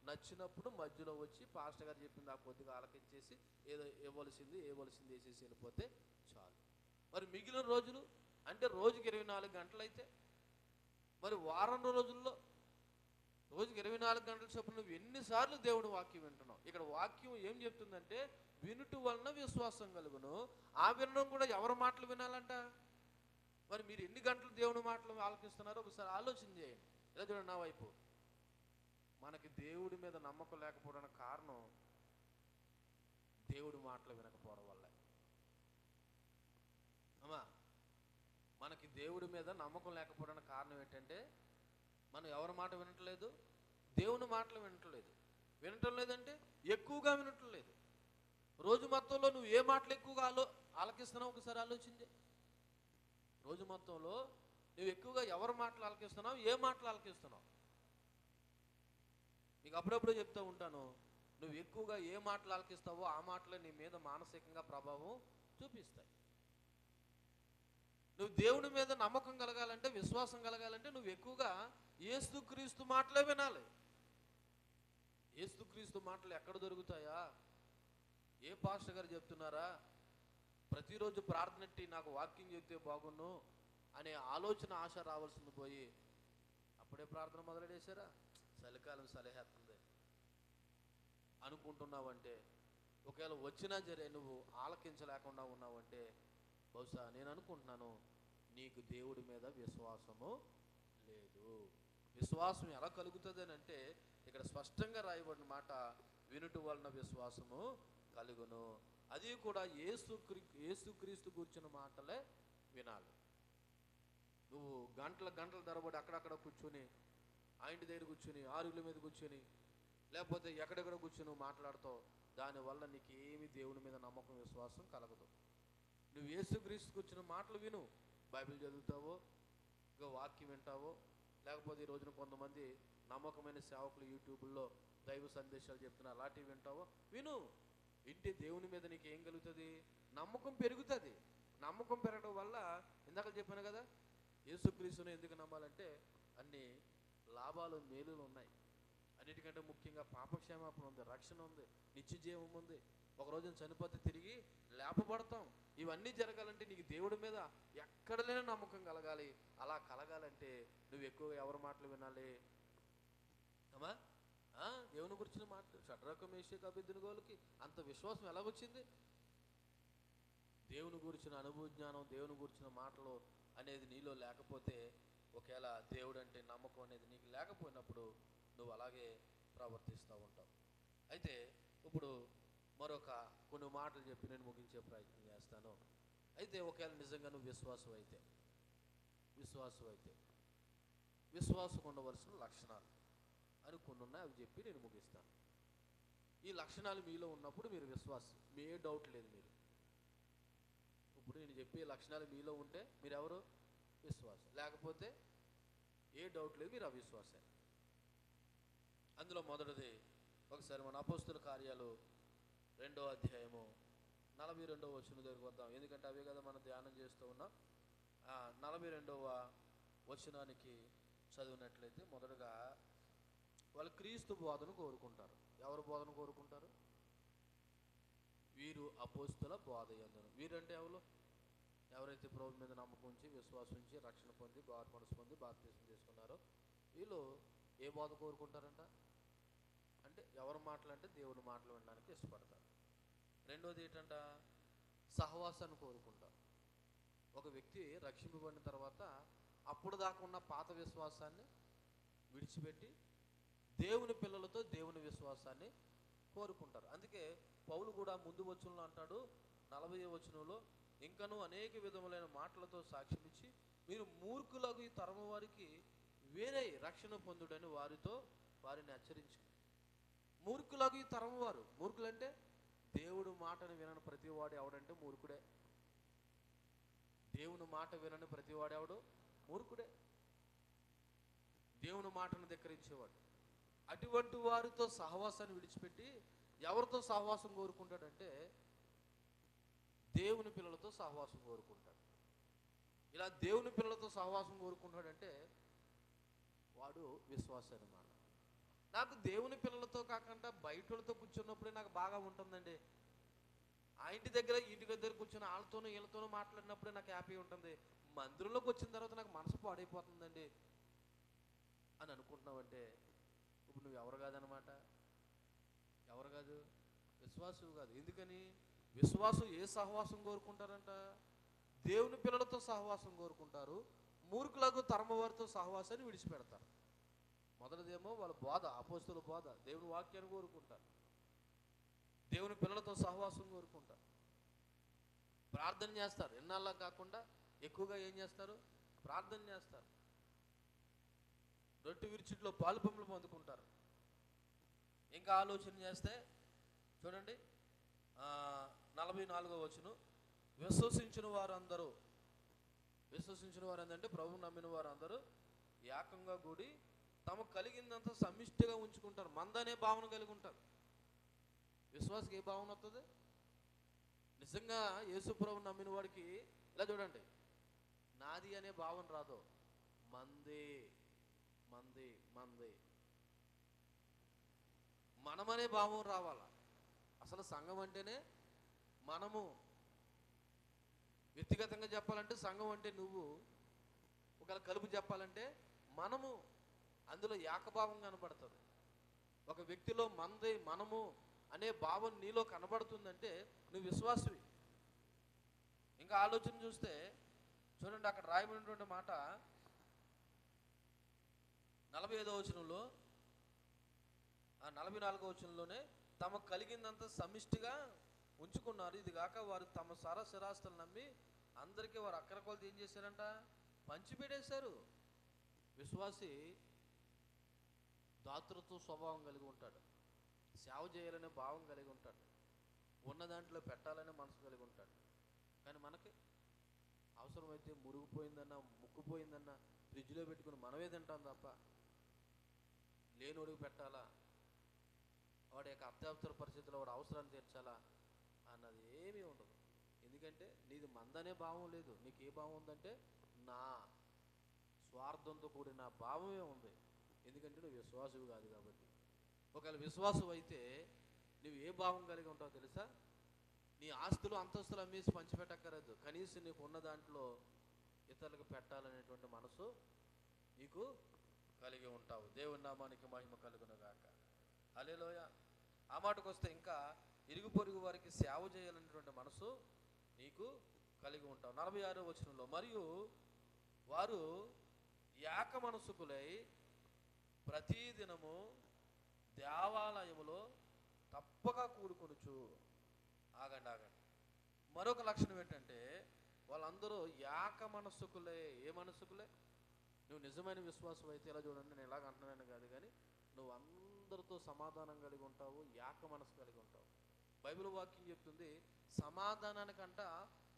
నచ్చినప్పుడు మధ్యలో వచ్చి పాస్టర్ గారు చెప్పింది ఆ కొద్దిగా ఆలకించేసి ఏదో ఇవ్వాల్సింది వేసేసి వెళ్ళిపోతే చాలు. మరి మిగిలిన రోజులు అంటే రోజుకి 24 గంటలు అయితే, మరి వారం రోజుల్లో రోజుకి 24 గంటల చొప్పున నువ్వు ఎన్నిసార్లు దేవుడు వాక్యం వింటున్నావు? ఇక్కడ వాక్యం ఏం చెప్తుందంటే వినుట వలన విశ్వాసం కలుగును. ఆ వినడం కూడా ఎవరి మాటలు వినాలంట? మరి మీరు ఎన్ని గంటలు దేవుని మాటలు ఆలకిస్తున్నారో ఒకసారి ఆలోచన చేయండి. ఇలా చూడండి నా వైపు. మనకి దేవుడి మీద నమ్మకం లేకపోవడానికి కారణం దేవుడి మాటలు వినకపోవడం వల్ల. అమ్మా, మనకి దేవుడి మీద నమ్మకం లేకపోవడానికి కారణం ఏంటంటే మనం ఎవరి మాట వినట్లేదు? దేవుని మాటలు వినటం లేదంటే ఎక్కువగా వినటం లేదు. రోజు మొత్తంలో నువ్వు ఏ మాటలు ఎక్కువగా ఆలకిస్తున్నావు ఒకసారి ఆలోచించే. రోజు మొత్తంలో నువ్వు ఎక్కువగా ఎవరి మాటలు ఆలకిస్తున్నావు, ఏ మాటలు ఆలకిస్తున్నావు? నీకు అప్పుడప్పుడు చెప్తూ ఉంటాను, నువ్వు ఎక్కువగా ఏ మాటలు ఆలకిస్తావో ఆ మాటలే నీ మీద మానసికంగా ప్రభావం చూపిస్తాయి. నువ్వు దేవుని మీద నమ్మకం కలగాలంటే, విశ్వాసం కలగాలంటే నువ్వు ఎక్కువగా యేసుక్రీస్తు మాటలే వినాలి. యేసుక్రీస్తు మాటలు ఎక్కడ దొరుకుతాయా? ఏ పాస్టర్ గారు చెప్తున్నారా? ప్రతిరోజు ప్రార్థనట్టి నాకు వాక్యం చెప్తే బాగున్ను అనే ఆలోచన, ఆశ రావాల్సింది పోయి అప్పుడే ప్రార్థన మొదలెడేశారా? చలికాలం సలహేస్తుంది అనుకుంటున్నావంటే, ఒకవేళ వచ్చినా సరే నువ్వు ఆలకించలేకుండా ఉన్నావంటే, బహుశా నేను అనుకుంటున్నాను నీకు దేవుడి మీద విశ్వాసము లేదు. విశ్వాసం ఎలా కలుగుతుంది అని అంటే, ఇక్కడ స్పష్టంగా రాయబడిన మాట, వినుట వలన విశ్వాసము కలుగును. అది కూడా యేసుక్రీస్తు కూర్చున్న మాటలే వినాలి. నువ్వు గంటల తరబడి అక్కడక్కడ కూర్చొని, ఆయన దగ్గర కూర్చొని, ఆరుగుల మీద కూర్చొని, లేకపోతే ఎక్కడెక్కడ కూర్చొని నువ్వు మాట్లాడుతావు, దానివల్ల నీకు ఏమి దేవుని మీద నమ్మకం, విశ్వాసం కలగదు. నువ్వు యేసుక్రీస్తు కూర్చున్న మాటలు విను. బైబిల్ చదువుతావో, ఇంకా వాక్యం వింటావో, లేకపోతే ఈ రోజున కొంతమంది నమ్మకమైన సేవకులు యూట్యూబ్లో దైవ సందేశాలు చెప్తున్నారు, అలాంటివి వింటావో విను. వింటే దేవుని మీద నీకు ఏం కలుగుతుంది? నమ్మకం పెరుగుతుంది. నమ్మకం పెరగడం వల్ల, ఇందాక చెప్పాను కదా, యేసుక్రీస్తుని ఎందుకు నమ్మాలంటే అన్ని లాభాలు, మేలులు ఉన్నాయి. అన్నిటికంటే ముఖ్యంగా పాపక్షేమాపణ ఉంది, రక్షణ ఉంది, నిత్య జీవం ఉంది. ఒక రోజున చనిపోతే తిరిగి లేపబడతాం. ఇవన్నీ జరగాలంటే నీకు దేవుడి మీద ఎక్కడ లేని నమ్మకం కలగాలి. అలా కలగాలంటే నువ్వు ఎక్కువగా ఎవరి మాటలు వినాలి అమ్మా? దేవుని గురించిన మాటలు. షడ్రకు మేషకు అబేద్నెగోలకి అంత విశ్వాసం ఎలాగొచ్చింది? దేవుని గురించిన అనుభవ జ్ఞానం, దేవుని గురించిన మాటలు అనేది నీలో లేకపోతే, ఒకవేళ దేవుడు అంటే నమ్మకం అనేది నీకు లేకపోయినప్పుడు నువ్వు అలాగే ప్రవర్తిస్తూ ఉంటావు. అయితే ఇప్పుడు మరొక కొన్ని మాటలు చెప్పి నేను ముగించే ప్రయత్నం చేస్తాను. అయితే ఒకవేళ నిజంగా నువ్వు విశ్వాసం అయితే విశ్వాసం ఉండవలసిన లక్షణాలు అని కొన్ని ఉన్నాయి, అవి చెప్పి నేను ముగిస్తాను. ఈ లక్షణాలు మీలో ఉన్నప్పుడు మీరు విశ్వాసం, మీ ఏ డౌట్ లేదు. మీరు ఇప్పుడు నేను చెప్పే లక్షణాలు మీలో ఉంటే మీరు ఎవరు? విశ్వాసం. లేకపోతే ఏ డౌట్ లేదు, మీరు అవిశ్వాసే. అందులో మొదటిది, ఒకసారి మన అపోస్తుల కార్యాలు 2వ అధ్యాయము 42వ వచనం దగ్గరికి వద్దాం. ఎందుకంటే అవే కదా మనం ధ్యానం చేస్తూ ఉన్నాం. 42వ వచనానికి చదివినట్లయితే, మొదటగా వాళ్ళు క్రీస్తు బోధను కోరుకుంటారు. ఎవరు బోధన కోరుకుంటారు? వీరు అపోస్తుల బోధ యందును. వీరంటే ఎవరైతే ప్రభు మీద నమ్మకం ఉంచి, విశ్వాసం ఉంచి, రక్షణ పొంది, మారు మనసు పొంది బాప్తిసం చేసుకున్నారో వీళ్ళు ఏ బోధ కోరుకుంటారంట అంటే, ఎవరి మాటలు అంటే దేవుని మాటలు వినడానికి ఇష్టపడతారు. రెండోది ఏంటంట? సహవాసాన్ని కోరుకుంటారు. ఒక వ్యక్తి రక్షింపబడిన తర్వాత అప్పుడు దాకా ఉన్న పాత విశ్వాసాన్ని విడిచిపెట్టి దేవుని పిల్లలతో దేవుని విశ్వాసాన్ని కోరుకుంటారు. అందుకే పౌలు కూడా ముందు వచనంలో అంటాడు, 40వ వచనంలో, ఇంకనూ అనేక విధములైన మాటలతో సాక్ష్యం ఇచ్చి మీరు మూర్ఖులకు ఈ తరము వారికి వేరే రక్షణ పొందుడని వారిని హెచ్చరించు. మూర్ఖులకు ఈ తరము వారు, మూర్ఖులంటే దేవుడు మాటను వినని ప్రతివాడు ఎవడంటే మూర్ఖుడే. దేవుని మాట వినని ప్రతివాడు ఎవడు? మూర్ఖుడే. దేవుని మాటను ధిక్కరించేవాడు. అటువంటి వారితో సహవాసాన్ని విడిచిపెట్టి ఎవరితో సహవాసం కోరుకుంటాడంటే దేవుని పిల్లలతో సహవాసం కోరుకుంటాడు. ఇలా దేవుని పిల్లలతో సహవాసం కోరుకుంటాడంటే వాడు విశ్వాసం అన్నమాట. నాకు దేవుని పిల్లలతో కాకుండా బయటతో కూర్చున్నప్పుడే నాకు బాగా ఉంటుందండి. ఆ ఇంటి దగ్గర కూర్చొని వాళ్ళతోనూ వీళ్ళతోనూ మాట్లాడినప్పుడే నాకు హ్యాపీ ఉంటుంది. మందిరంలోకి వచ్చిన తర్వాత నాకు మనసు పాడైపోతుందండి అని అనుకుంటున్నావంటే ఇప్పుడు నువ్వు ఎవరు కాదనమాట. ఎవరు కాదు? విశ్వాసం కాదు. ఎందుకని? విశ్వాసం ఏ సహవాసం కోరుకుంటారంట? దేవుని పిల్లలతో సహవాసం కోరుకుంటారు. మూర్ఖులకు తరమ వారితో సహవాసాన్ని విడిచిపెడతారు. మొదటిదేమో వాళ్ళ బోధ, అపోస్తుల బోధ, దేవుని వాక్యాన్ని కోరుకుంటారు. దేవుని పిల్లలతో సహవాసం కోరుకుంటారు. ప్రార్థన చేస్తారు. ఎన్నాళ్ళ కాకుండా ఎక్కువగా ఏం చేస్తారు? ప్రార్థన చేస్తారు. రొట్టె విరుచుట్లో పాలు పంపులు పొందుకుంటారు. ఇంకా ఆలోచన చేస్తే చూడండి, 44వ వచనం, విశ్వసించిన వారందరూ, విశ్వసించిన వారు ఏంటంటే ప్రభువు నమ్మిన వారందరూ ఏకంగా కూడి తమకు కలిగిందంతా సమిష్టిగా ఉంచుకుంటారు. మందనే భావన కలిగి ఉంటారు. విశ్వాసకి ఏ భావన వస్తుంది? నిజంగా యేసు ప్రభువు నమ్మిన వాడికి ఇలా చూడండి, నాది అనే భావన రాదు. మంది మంది మంది మనమనే భావం రావాలా. అసలు సంఘం అంటేనే మనము. వ్యక్తిగతంగా చెప్పాలంటే సంఘం అంటే నువ్వు, ఒకవేళ కలుపు చెప్పాలంటే మనము. అందులో ఏకభావం కనబడుతుంది. ఒక వ్యక్తిలో మంది మనము అనే భావం నీలో కనబడుతుందంటే నువ్వు విశ్వాసవి. ఇంకా ఆలోచన చూస్తే చూడండి, అక్కడ రాయబడినటువంటి మాట 45వ వచనంలో, 44వ వచనంలోనే తమకు కలిగిందంతా సమిష్టిగా ఉంచుకున్నారు. ఇది కాక వారు తమ సరస్థిరాస్తులు నమ్మి అందరికీ వారు అక్కర కొలత ఏం చేశారంట? పంచిపెట్టేశారు. విశ్వాసి దాతృత్వ స్వభావం కలిగి ఉంటాడు. సేవ చేయాలనే భావం కలిగి ఉంటాడు. ఉన్న దాంట్లో పెట్టాలనే మనసు కలిగి ఉంటాడు. కానీ మనకి అవసరమైతే మురిగిపోయిందన్నా ముక్కుపోయిందన్నా ఫ్రిడ్జ్లో పెట్టుకుని మనమే తింటాం తప్ప లేనోడికి పెట్టాలా, వాడి యొక్క అత్యవసర పరిస్థితుల్లో వాడు అవసరాన్ని తీర్చాలా అన్నది ఏమీ ఉండదు. ఎందుకంటే నీది మందనే భావం లేదు. నీకు ఏ భావం ఉందంటే నా స్వార్థంతో కూడిన భావమే ఉంది. ఎందుకంటే నువ్వు విశ్వాసువు కాదు కాబట్టి. ఒకవేళ విశ్వాసువు అయితే నువ్వు ఏ భావం కలిగి ఉంటావో తెలుసా? నీ ఆస్తులు అంతస్తులు అమ్మేసి పంచిపెట్టక్కర్లేదు. కనీసం నీకు ఉన్న దాంట్లో ఇతరులకు పెట్టాలనేటువంటి మనసు నీకు కలిగి ఉంటావు. దేవుని నామానికి మహిమ కలుగును గాక. హల్లెలూయా. ఆ మాటకు వస్తే ఇంకా ఇరుగు పొరుగు వారికి సేవ చేయాలనేటువంటి మనసు నీకు కలిగి ఉంటావు. 46వ వచనంలో, మరియు వారు ఏక మనసుకులై ప్రతిదినము దేవాలయములో తప్పక కూడుకొనుచు. ఆగండి. మరొక లక్షణం ఏంటంటే వాళ్ళందరూ ఏక మనసుకులే. ఏ మనసుకులే? నువ్వు నిజమైన విశ్వాసం అయితే ఇలా చూడండి, నేను ఇలాగ అంటున్నాను కాదు, కానీ నువ్వు అందరితో సమాధానం కలిగి ఉంటావు, ఏక మనసు కలిగి ఉంటావు. బైబిల్ వాక్యం చెప్తుంది, సమాధానానికంట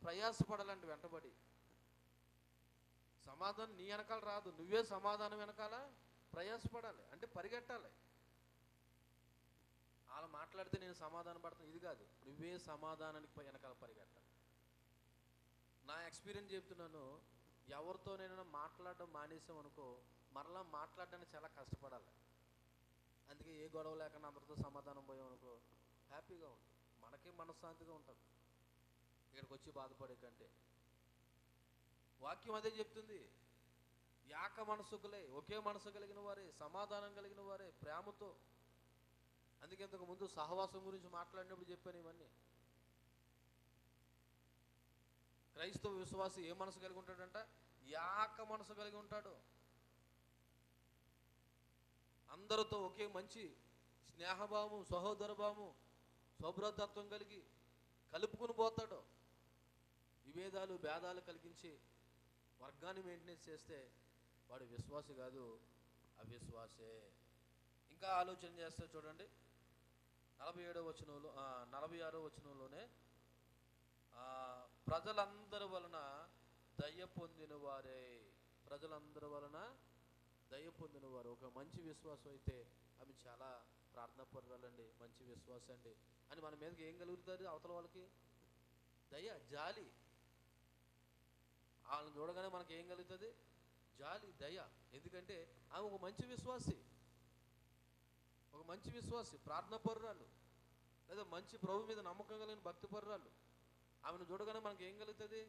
ప్రయాసపడాలంటే వెంటబడి. సమాధానం నీ వెనకాల రాదు, నువ్వే సమాధానం వెనకాల ప్రయాసపడాలి. అంటే పరిగెట్టాలి. వాళ్ళు మాట్లాడితే నేను సమాధానం పడతాను ఇది కాదు, నువ్వే సమాధానానికి వెనకాల పరిగెట్టాలి. నా ఎక్స్పీరియన్స్ చెప్తున్నాను. ఎవరితోనైనా మాట్లాడడం మానేసాం అనుకో, మరలా మాట్లాడడానికి చాలా కష్టపడాలి. అందుకే ఏ గొడవ లేకుండా అందరితో సమాధానం పోయాం అనుకో, హ్యాపీగా ఉంటుంది, మనకే మనశ్శాంతిగా ఉంటుంది ఇక్కడికి వచ్చి బాధపడే కంటే. వాక్యం అదే చెప్తుంది, ఏక మనసుకులే, ఒకే మనసు కలిగిన వారే, సమాధానం కలిగిన వారే, ప్రేమతో. అందుకే ఇంతకు ముందు సహవాసం గురించి మాట్లాడినప్పుడు చెప్పాను ఇవన్నీ. క్రైస్తవ విశ్వాసి ఏ మనసు కలిగి ఉంటాడంట? ఏక మనసు కలిగి ఉంటాడు. అందరితో ఒకే మంచి స్నేహభావము, సహోదర భావము, సౌభ్రతత్వం కలిగి కలుపుకుని పోతాడు. విభేదాలు భేదాలు కలిగించి వర్గాన్ని మెయింటెనెన్స్ చేస్తే వాడు విశ్వాసి కాదు, అవిశ్వాసే. ఇంకా ఆలోచన చేస్తే చూడండి, 46వ వచనంలోనే ప్రజలందరి వలన దయ పొందిన వారే. ప్రజలందరి వలన దయ పొందిన వారు. ఒక మంచి విశ్వాసం అయితే ఆమె చాలా ప్రార్థనాపరురాలండి, మంచి విశ్వాసం అండి అని మన మీదకి ఏం కలుగుతుంది? అవతల వాళ్ళకి దయ, జాలి. వాళ్ళని చూడగానే మనకి ఏం కలుగుతుంది? జాలి, దయ. ఎందుకంటే ఆమె ఒక మంచి విశ్వాసి, ఒక మంచి విశ్వాసి, ప్రార్థనాపరురాలు, లేదా మంచి ప్రభు మీద నమ్మకం కలిగిన భక్తిపరురాలు. ఆమెను చూడగానే మనకి ఏం కలుగుతుంది?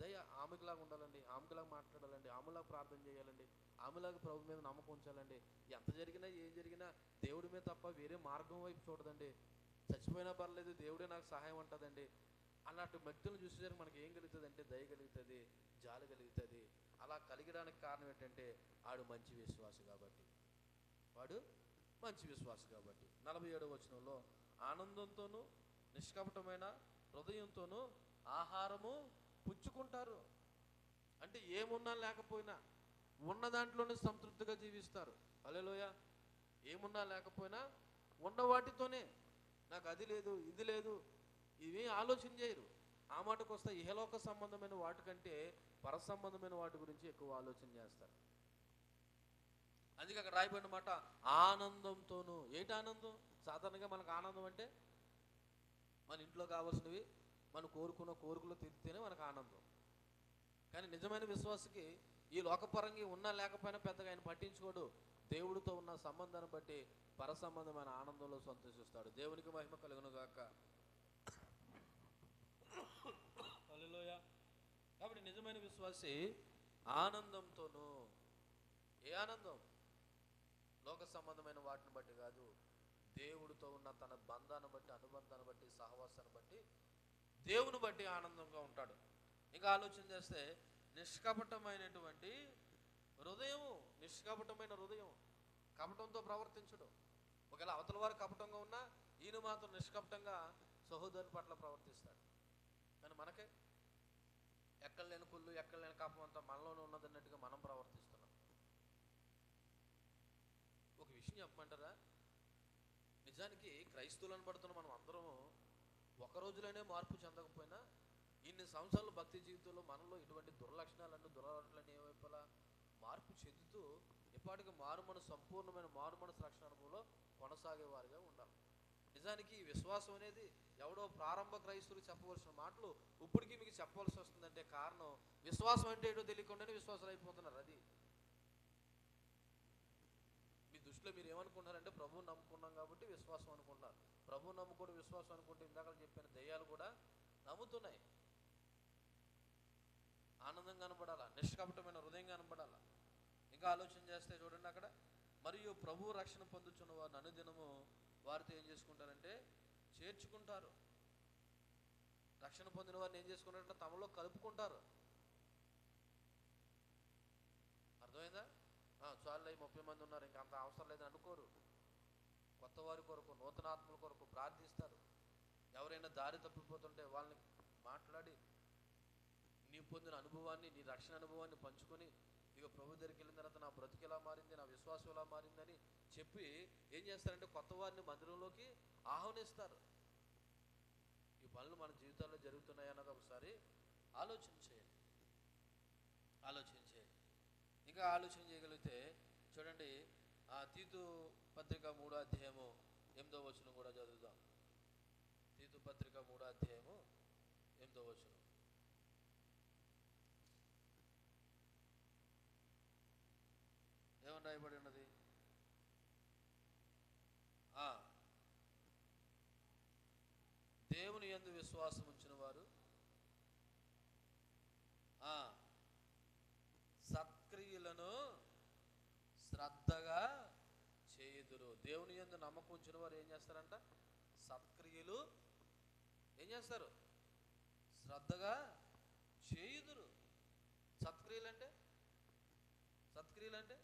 దయ. ఆమెకులాగా ఉండాలండి, ఆమెకులాగా మాట్లాడాలండి, ఆమెలాగా ప్రార్థన చేయాలండి, ఆమెలాగా ప్రభు మీద నమ్మకం ఉంచాలండి. ఎంత జరిగినా ఏం జరిగినా దేవుడి మీద తప్ప వేరే మార్గం వైపు చూడదండి. చచ్చిపోయినా పర్లేదు, దేవుడే నాకు సహాయం ఉంటుందండి అన్నట్టు వ్యక్తులను చూసేసరికి మనకి ఏం కలుగుతుంది అంటే దయ కలుగుతుంది, జాలి కలుగుతుంది. అలా కలిగడానికి కారణం ఏంటంటే ఆడు మంచి విశ్వాసి కాబట్టి. వాడు మంచి విశ్వాసి కాబట్టి. 47వ వచనంలో, ఆనందంతోనూ నిష్కపటమైన హృదయంతోనూ ఆహారము పుచ్చుకుంటారు. అంటే ఏమున్నా లేకపోయినా ఉన్న దాంట్లోనే సంతృప్తిగా జీవిస్తారు. హల్లెలూయా. ఏమున్నా లేకపోయినా ఉన్న వాటితోనే, నాకు అది లేదు ఇది లేదు ఇవి ఆలోచన చేయరు. ఆ మాటకు వస్తే ఇహలోక సంబంధమైన వాటికంటే పర సంబంధమైన వాటి గురించి ఎక్కువ ఆలోచన చేస్తారు. అందుకే అక్కడ రాయబడిన మాట ఆనందంతోనూ. ఏంటి ఆనందం? సాధారణంగా మనకు ఆనందం అంటే మన ఇంట్లో కావాల్సినవి మనం కోరుకున్న కోరికలు తీరితేనే మనకు ఆనందం. కానీ నిజమైన విశ్వాసకి ఈ లోకపరంగా ఉన్నా లేకపోయినా పెద్దగా ఆయన పట్టించుకోడు. దేవుడితో ఉన్న సంబంధాన్ని బట్టి పర సంబంధమైన ఆనందంలో సంతోషిస్తాడు. దేవునికి మహిమ కలుగును గాక. హల్లెలూయా. కాబట్టి నిజమైన విశ్వాసి ఆనందంతోనూ. ఏ ఆనందం? లోక సంబంధమైన వాటిని బట్టి కాదు, దేవుడితో ఉన్న తన బంధాన్ని బట్టి, అనుబంధాన్ని బట్టి, సహవాసాన్ని బట్టి, దేవుని బట్టి ఆనందంగా ఉంటాడు. ఇంకా ఆలోచన చేస్తే నిష్కపటమైనటువంటి హృదయం. నిష్కపటమైన హృదయం, కపటంతో ప్రవర్తించడం. ఒకవేళ అవతల వారు కపటంగా ఉన్నా ఈయన మాత్రం నిష్కపటంగా సహోదరుని పట్ల ప్రవర్తిస్తాడు. కానీ మనకే ఎక్కడ లేని కుళ్ళు, ఎక్కడ లేని కపం అంతా మనలోనే ఉన్నదన్నట్టుగా మనం ప్రవర్తిస్తున్నాం. ఒక విషయం చెప్పమంటారా? నిజానికి క్రైస్తవులను పడుతున్న మనం అందరం ఒక రోజులోనే మార్పు చెందకపోయినా ఇన్ని సంవత్సరాల భక్తి జీవితంలో మనలో ఇటువంటి దుర్లక్షణాలను, దురలవాట్లను ఏవైపులా మార్పు చెందుతూ ఇప్పటికి సంపూర్ణమైన మారుమనసు రక్షణ అనుభవంలో కొనసాగేవారుగా ఉండాలి. నిజానికి ఈ విశ్వాసం అనేది ఎవడో ప్రారంభ క్రైస్తవులు చెప్పవలసిన మాటలు ఇప్పటికీ మీకు చెప్పవలసి వస్తుందంటే కారణం విశ్వాసం అంటే ఏంటో తెలియకుండానే విశ్వాసాలు అయిపోతున్నారు. అది మీ దృష్టిలో మీరు ఏమనుకుంటున్నారంటే ప్రభువుని నమ్ముకున్నాం కాబట్టి విశ్వాసం అనుకుంటున్నారు. ప్రభువుని నమ్ముకొని విశ్వాసం అనుకుంటే ఇందాక చెప్పిన దయ్యాలు కూడా నమ్ముతున్నాయి. ఆనందం కనబడాలా, నిష్కపటమైన హృదయం కనబడాలా. ఇంకా ఆలోచన చేస్తే చూడండి అక్కడ, మరియు ప్రభు రక్షణ పొందుతున్న వారిని అనుదినము వారితో ఏం చేసుకుంటారంటే చేర్చుకుంటారు. రక్షణ పొందిన వారిని ఏం చేసుకుంటారంటే తమలో కలుపుకుంటారు. అర్థమైందా? చాలు 30 మంది ఉన్నారు, ఇంకా అంత అవసరం లేదని అనుకోరు. కొత్త వారి కొరకు, నూతన ఆత్మల కొరకు ప్రార్థిస్తారు. ఎవరైనా దారి తప్పిపోతుంటే వాళ్ళని మాట్లాడి నీ పొందిన అనుభవాన్ని, నీ రక్షణ అనుభవాన్ని పంచుకొని, ఇక ప్రభు దగ్గరికి వెళ్ళిన తర్వాత నా బ్రతికి ఎలా మారింది, నా విశ్వాసం ఎలా మారిందని చెప్పి ఏం చేస్తారంటే కొత్త వారిని మందిరంలోకి ఆహ్వానిస్తారు. ఈ పనులు మన జీవితాల్లో జరుగుతున్నాయన్నది ఒకసారి ఆలోచన చేయండి. ఇంకా ఆలోచన చేయగలిగితే చూడండి, తీతు పత్రిక 3వ అధ్యాయము 8వ వచనం కూడా చదువుదాం. తీతు పత్రిక 3వ అధ్యాయము 8వ వచనం. ఏమని రాయబడి ఉన్నది? దేవుని యందు విశ్వాసం ఉంచిన వారు సత్క్రియలను శ్రద్ధగా చేయుదురు. దేవుని యందు నమ్మకం ఉంచిన వారు ఏం చేస్తారంట? సత్క్రియలు ఏం చేస్తారు? శ్రద్ధగా చేయుదురు. సత్క్రియలు అంటే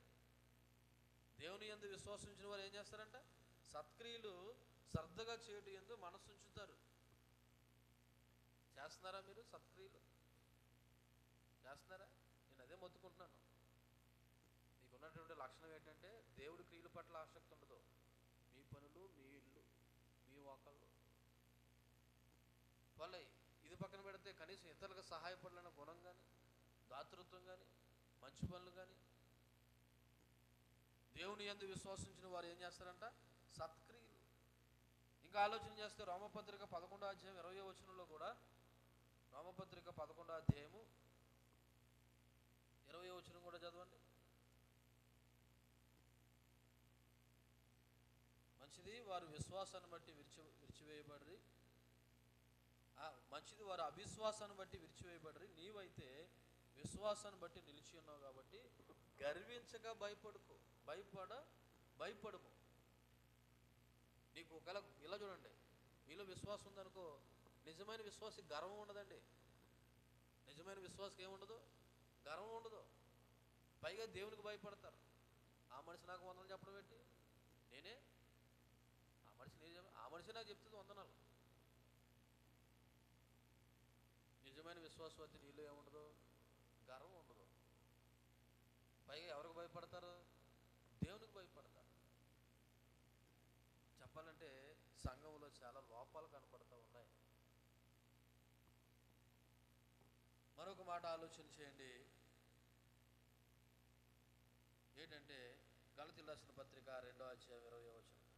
దేవుని యందు విశ్వాసించిన వారు ఏం చేస్తారంట? సత్క్రియలు శ్రద్ధగా చేయడం యందు మనసు ఉంచుతారు. చేస్తున్నారా మీరు? సత్క్రియలు చేస్తున్నారా? నేను అదే మొత్తుకుంటున్నాను. మీకు ఉన్నటువంటి లక్షణం ఏంటంటే దేవుడి క్రియల పట్ల ఆసక్తి ఉండదు. మీ పనులు, మీ ఇల్లు, మీ వాకళ్ళు వాళ్ళ ఇది పక్కన పెడితే కనీసం ఇతరులకు సహాయపడాలన్న గుణం కానీ, దాతృత్వం కానీ, మంచి పనులు కానీ. దేవుని యందు విశ్వసించిన వారు ఏం చేస్తారంట? సత్క్రియలు. ఇంకా ఆలోచన చేస్తే రోమపత్రిక 11వ అధ్యాయం 20వ వచనంలో కూడా, రోమపత్రిక 11వ అధ్యాయము 20వ వచనం కూడా చదవండి. మంచిది వారు విశ్వాసాన్ని బట్టి విరిచివేయబడ్రి. మంచిది వారు అవిశ్వాసాన్ని బట్టి విరిచివేయబడ్రి. నీవైతే విశ్వాసాన్ని బట్టి నిలిచి ఉన్నావు కాబట్టి గర్వించక భయపడము. నీకు ఒకవేళ ఇలా చూడండి, మీలో విశ్వాసం ఉందనుకో, నిజమైన విశ్వాసి గర్వం ఉండదండి. నిజమైన విశ్వాసకి ఏముండదు? గర్వం ఉండదు. పైగా దేవునికి భయపడతారు. ఆ మనిషి నాకు వందలు చెప్పడం పెట్టి నేనే ఆ మనిషి నాకు చెప్తుంది వందనాలు. నిజమైన విశ్వాసవతి నీలో ఏముండదు? గర్వం ఉండదు. పైగా ఎవరికి భయపడతారు? దేవునికి భయపడతారు. చెప్పాలంటే సంఘంలో చాలా లోపాలు కనపడుతూ ఉన్నాయి. మరొక మాట ఆలోచన చేయండి. ఏంటంటే గలతీయులకు రాసిన పత్రిక 2వ అధ్యాయం 20వ వచనం.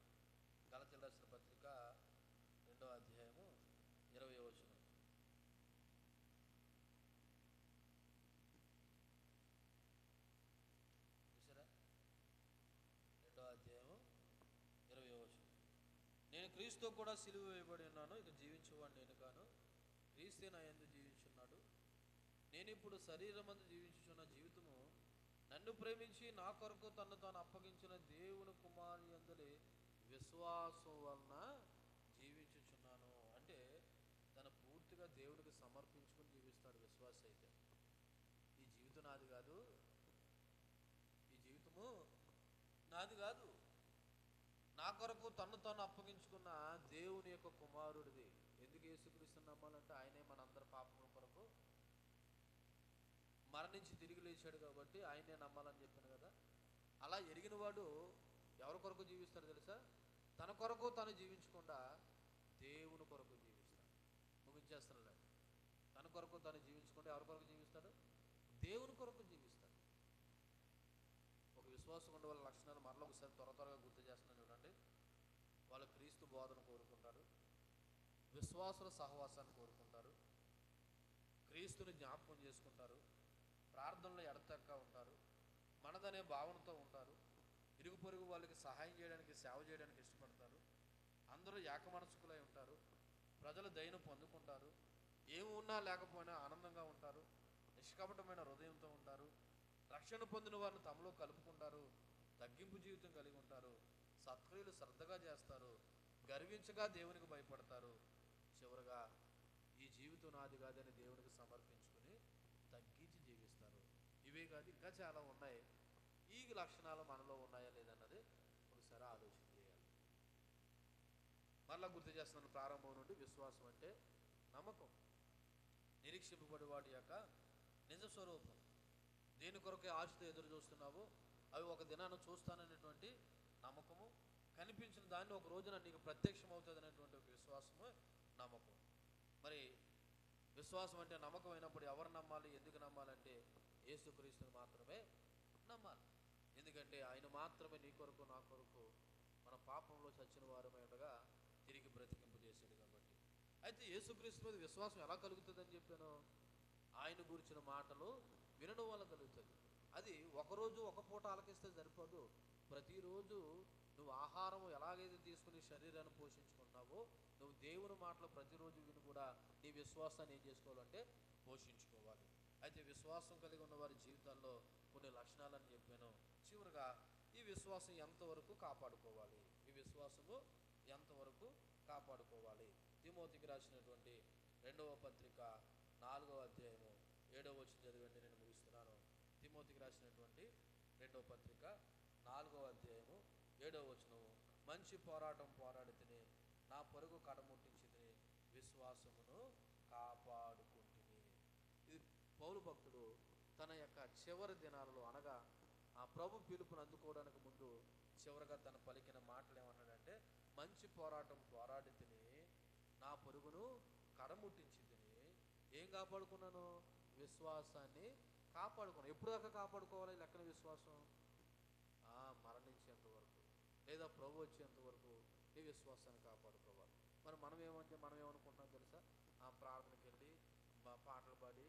గలతీయులకు రాసిన పత్రిక 2వ అధ్యాయము 20వ వచనం. చూసారా? 2వ అధ్యాయము 20వ వచనం. నేను క్రీస్తుతో కూడా సిలువ వేయబడి ఉన్నాను, ఇక జీవించువాడు నేను కాను, క్రీస్తే నా యందు జీవించున్నాడు. నేను ఇప్పుడు శరీరమందు జీవించుచున్న జీవితము నన్ను ప్రేమించి నా కొరకు తను తాను అప్పగించిన దేవుని కుమారుని యందలి విశ్వాసం వలన జీవించుచున్నాను. అంటే తను పూర్తిగా దేవుడికి సమర్పించుకుని జీవిస్తాడు విశ్వాస అయితే. ఈ జీవితం నాది కాదు, ఈ జీవితము నాది కాదు, నా కొరకు తను తాను అప్పగించుకున్న దేవుని యొక్క కుమారుడిది. ఎందుకు యేసుక్రీస్తుని నమ్మాలంటే ఆయనే మన అందరి పాపముల కొరకు మరణించి తిరిగి లేచాడు కాబట్టి ఆయనే నమ్మాలని చెప్పాను కదా. అలా ఎరిగిన వాడు ఎవరి కొరకు జీవిస్తాడు తెలుసా? తన కొరకు తను జీవించకుండా దేవుని కొరకు జీవిస్తాడు. ముగించేస్తున్నాడు. తన కొరకు తను జీవించకుండా ఎవరి కొరకు జీవిస్తాడు? దేవుని కొరకు జీవిస్తాడు. ఒక విశ్వాసం ఉండే వాళ్ళ లక్షణాలు మరలా ఒకసారి త్వరగా గుర్తు చేస్తున్నాను చూడండి. వాళ్ళు క్రీస్తు బోధన కోరుకుంటారు, విశ్వాసుల సహవాసాన్ని కోరుకుంటారు, క్రీస్తుని జ్ఞాపకం చేసుకుంటారు, ప్రార్థనలో ఎడతెక్క ఉంటారు, మనదనే భావనతో ఉంటారు, ఇరుగు పొరుగు వాళ్ళకి సహాయం చేయడానికి సేవ చేయడానికి ఇష్టపడతారు, అందరూ ఏకమనస్కులై ఉంటారు, ప్రజలు దయను పొందుకుంటారు, ఏమి ఉన్నా లేకపోయినా ఆనందంగా ఉంటారు, నిష్కపటమైన హృదయంతో ఉంటారు, రక్షణ పొందిన వారిని తమలో కలుపుకుంటారు, తగ్గింపు జీవితం కలిగి ఉంటారు, సత్క్రియలు శ్రద్ధగా చేస్తారు, గర్వించగా దేవునికి భయపడతారు, చివరగా ఈ జీవితం నాది కాదని దేవునికి సమర్పించుకుని తగ్గించి జీవిస్తారు. ఇవే కాదు ఇంకా చాలా ఉన్నాయి. ఈ లక్షణాలు మనలో ఉన్నాయా లేదన్నది ఒకసారి ఆలోచన చేయాలి. మరలా గుర్తు చేస్తున్నాను ప్రారంభం నుండి. విశ్వాసం అంటే నమ్మకం, నిరీక్షింపబడి వాటి యొక్క నిజ స్వరూపం. దేని కొరకే ఆశతో ఎదురు చూస్తున్నావు అవి ఒక దినాన్ని చూస్తాననేటువంటి నమ్మకము, కనిపించిన దాన్ని ఒక రోజున నీకు ప్రత్యక్షం అవుతుంది అనేటువంటి ఒక విశ్వాసము, నమ్మకం. మరి విశ్వాసం అంటే నమ్మకం అయినప్పుడు ఎవరు నమ్మాలి, ఎందుకు నమ్మాలంటే యేసుక్రీస్తుని మాత్రమే నమ్మాలి. ఎందుకంటే ఆయన మాత్రమే నీ కొరకు నా కొరకు మన పాపంలో చచ్చిన వారమై ఉండగా తిరిగి బ్రతికింపు చేసాడు కాబట్టి. అయితే యేసుక్రీస్తు మీద విశ్వాసం ఎలా కలుగుతుందని చెప్పాను? ఆయన గురించిన మాటలు వినడం వల్ల కలుగుతుంది. అది ఒకరోజు ఒక పూట ఆలకిస్తే సరిపోదు. ప్రతిరోజు నువ్వు ఆహారం ఎలాగైతే తీసుకుని శరీరాన్ని పోషించుకుంటున్నావో నువ్వు దేవుని మాటలు ప్రతిరోజు విని కూడా నీ విశ్వాసాన్ని ఏం చేసుకోవాలంటే పోషించుకోవాలి. అయితే విశ్వాసం కలిగి ఉన్న వారి జీవితాల్లో కొన్ని లక్షణాలని చెప్పాను. చివరిగా ఈ విశ్వాసం ఎంతవరకు కాపాడుకోవాలి, ఈ విశ్వాసము ఎంతవరకు కాపాడుకోవాలి? తిమోతికి రాసినటువంటి 2వ పత్రిక 4వ అధ్యాయము 7వ వచనం చదివండి, నేను ముగిస్తున్నాను. తిమోతికి రాసినటువంటి 2వ పత్రిక 4వ అధ్యాయము 7వ వచనము. మంచి పోరాటం పోరాడితిని, నా పరుగు కడముట్టించితిని, విశ్వాసమును కాపాడుకుంటుని. ఇది పౌలు భక్తుడు తన యొక్క చివరి దినాలలో, అనగా ఆ ప్రభు పిలుపును అందుకోవడానికి ముందు చివరిగా తను పలికిన మాటలు ఏమన్నాడంటే, మంచి పోరాటం పోరాడితిని, నా పరుగును కడముట్టించితిని. ఏం కాపాడుకున్నాను? విశ్వాసాన్ని కాపాడుకున్నాను. ఎప్పుడు దాకా కాపాడుకోవాలి లెక్కన విశ్వాసం? మరణించేంత వరకు, లేదా ప్రభు వచ్చేంత వరకు నీ విశ్వాసాన్ని కాపాడుకోవాలి. మరి మనం ఏమనుకుంటున్నాం తెలుసా? ప్రార్థనకి వెళ్ళి పాటలు పాడి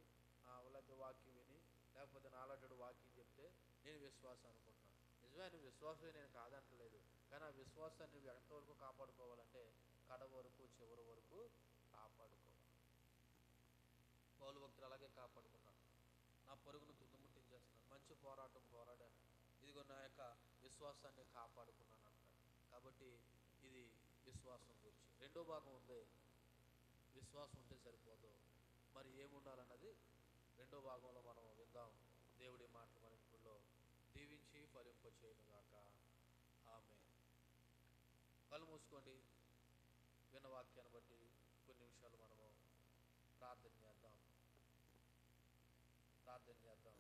లేకపోతే వాక్యం విని లేకపోతే నాలాంటి వాక్యం చెప్తే నేను విశ్వాసం అనుకుంటున్నాను. నిజమే, నువ్వు విశ్వాసమే, నేను కాదంటలేదు. కానీ ఆ విశ్వాసాన్ని నువ్వు ఎంతవరకు కాపాడుకోవాలంటే కడ వరకు, చివరి వరకు కాపాడుకోవాలి. పౌలు భక్తులు అలాగే కాపాడుకున్నాడు. నా పరుగును తుదముట్టించేస్తున్నాను, మంచి పోరాటం పోరాడాను, ఇదిగో నా యొక్క విశ్వాసాన్ని కాపాడుకున్నాను అంటాడు. కాబట్టి ఇది విశ్వాసం గురించి. రెండో భాగం ఉంది. విశ్వాసం ఉంటే సరిపోదు, మరి ఏముండాలన్నది రెండో భాగంలో మనం విందాం. దేవుడి మాటలు మన ఇంట్లో దీవించి ఫలింపచేయునుగాక. ఆమేన్. కళ్ళు మూసుకోండి. విన్న వాక్యాన్ని బట్టి కొన్ని నిమిషాలు మనము ప్రార్థన చేద్దాం.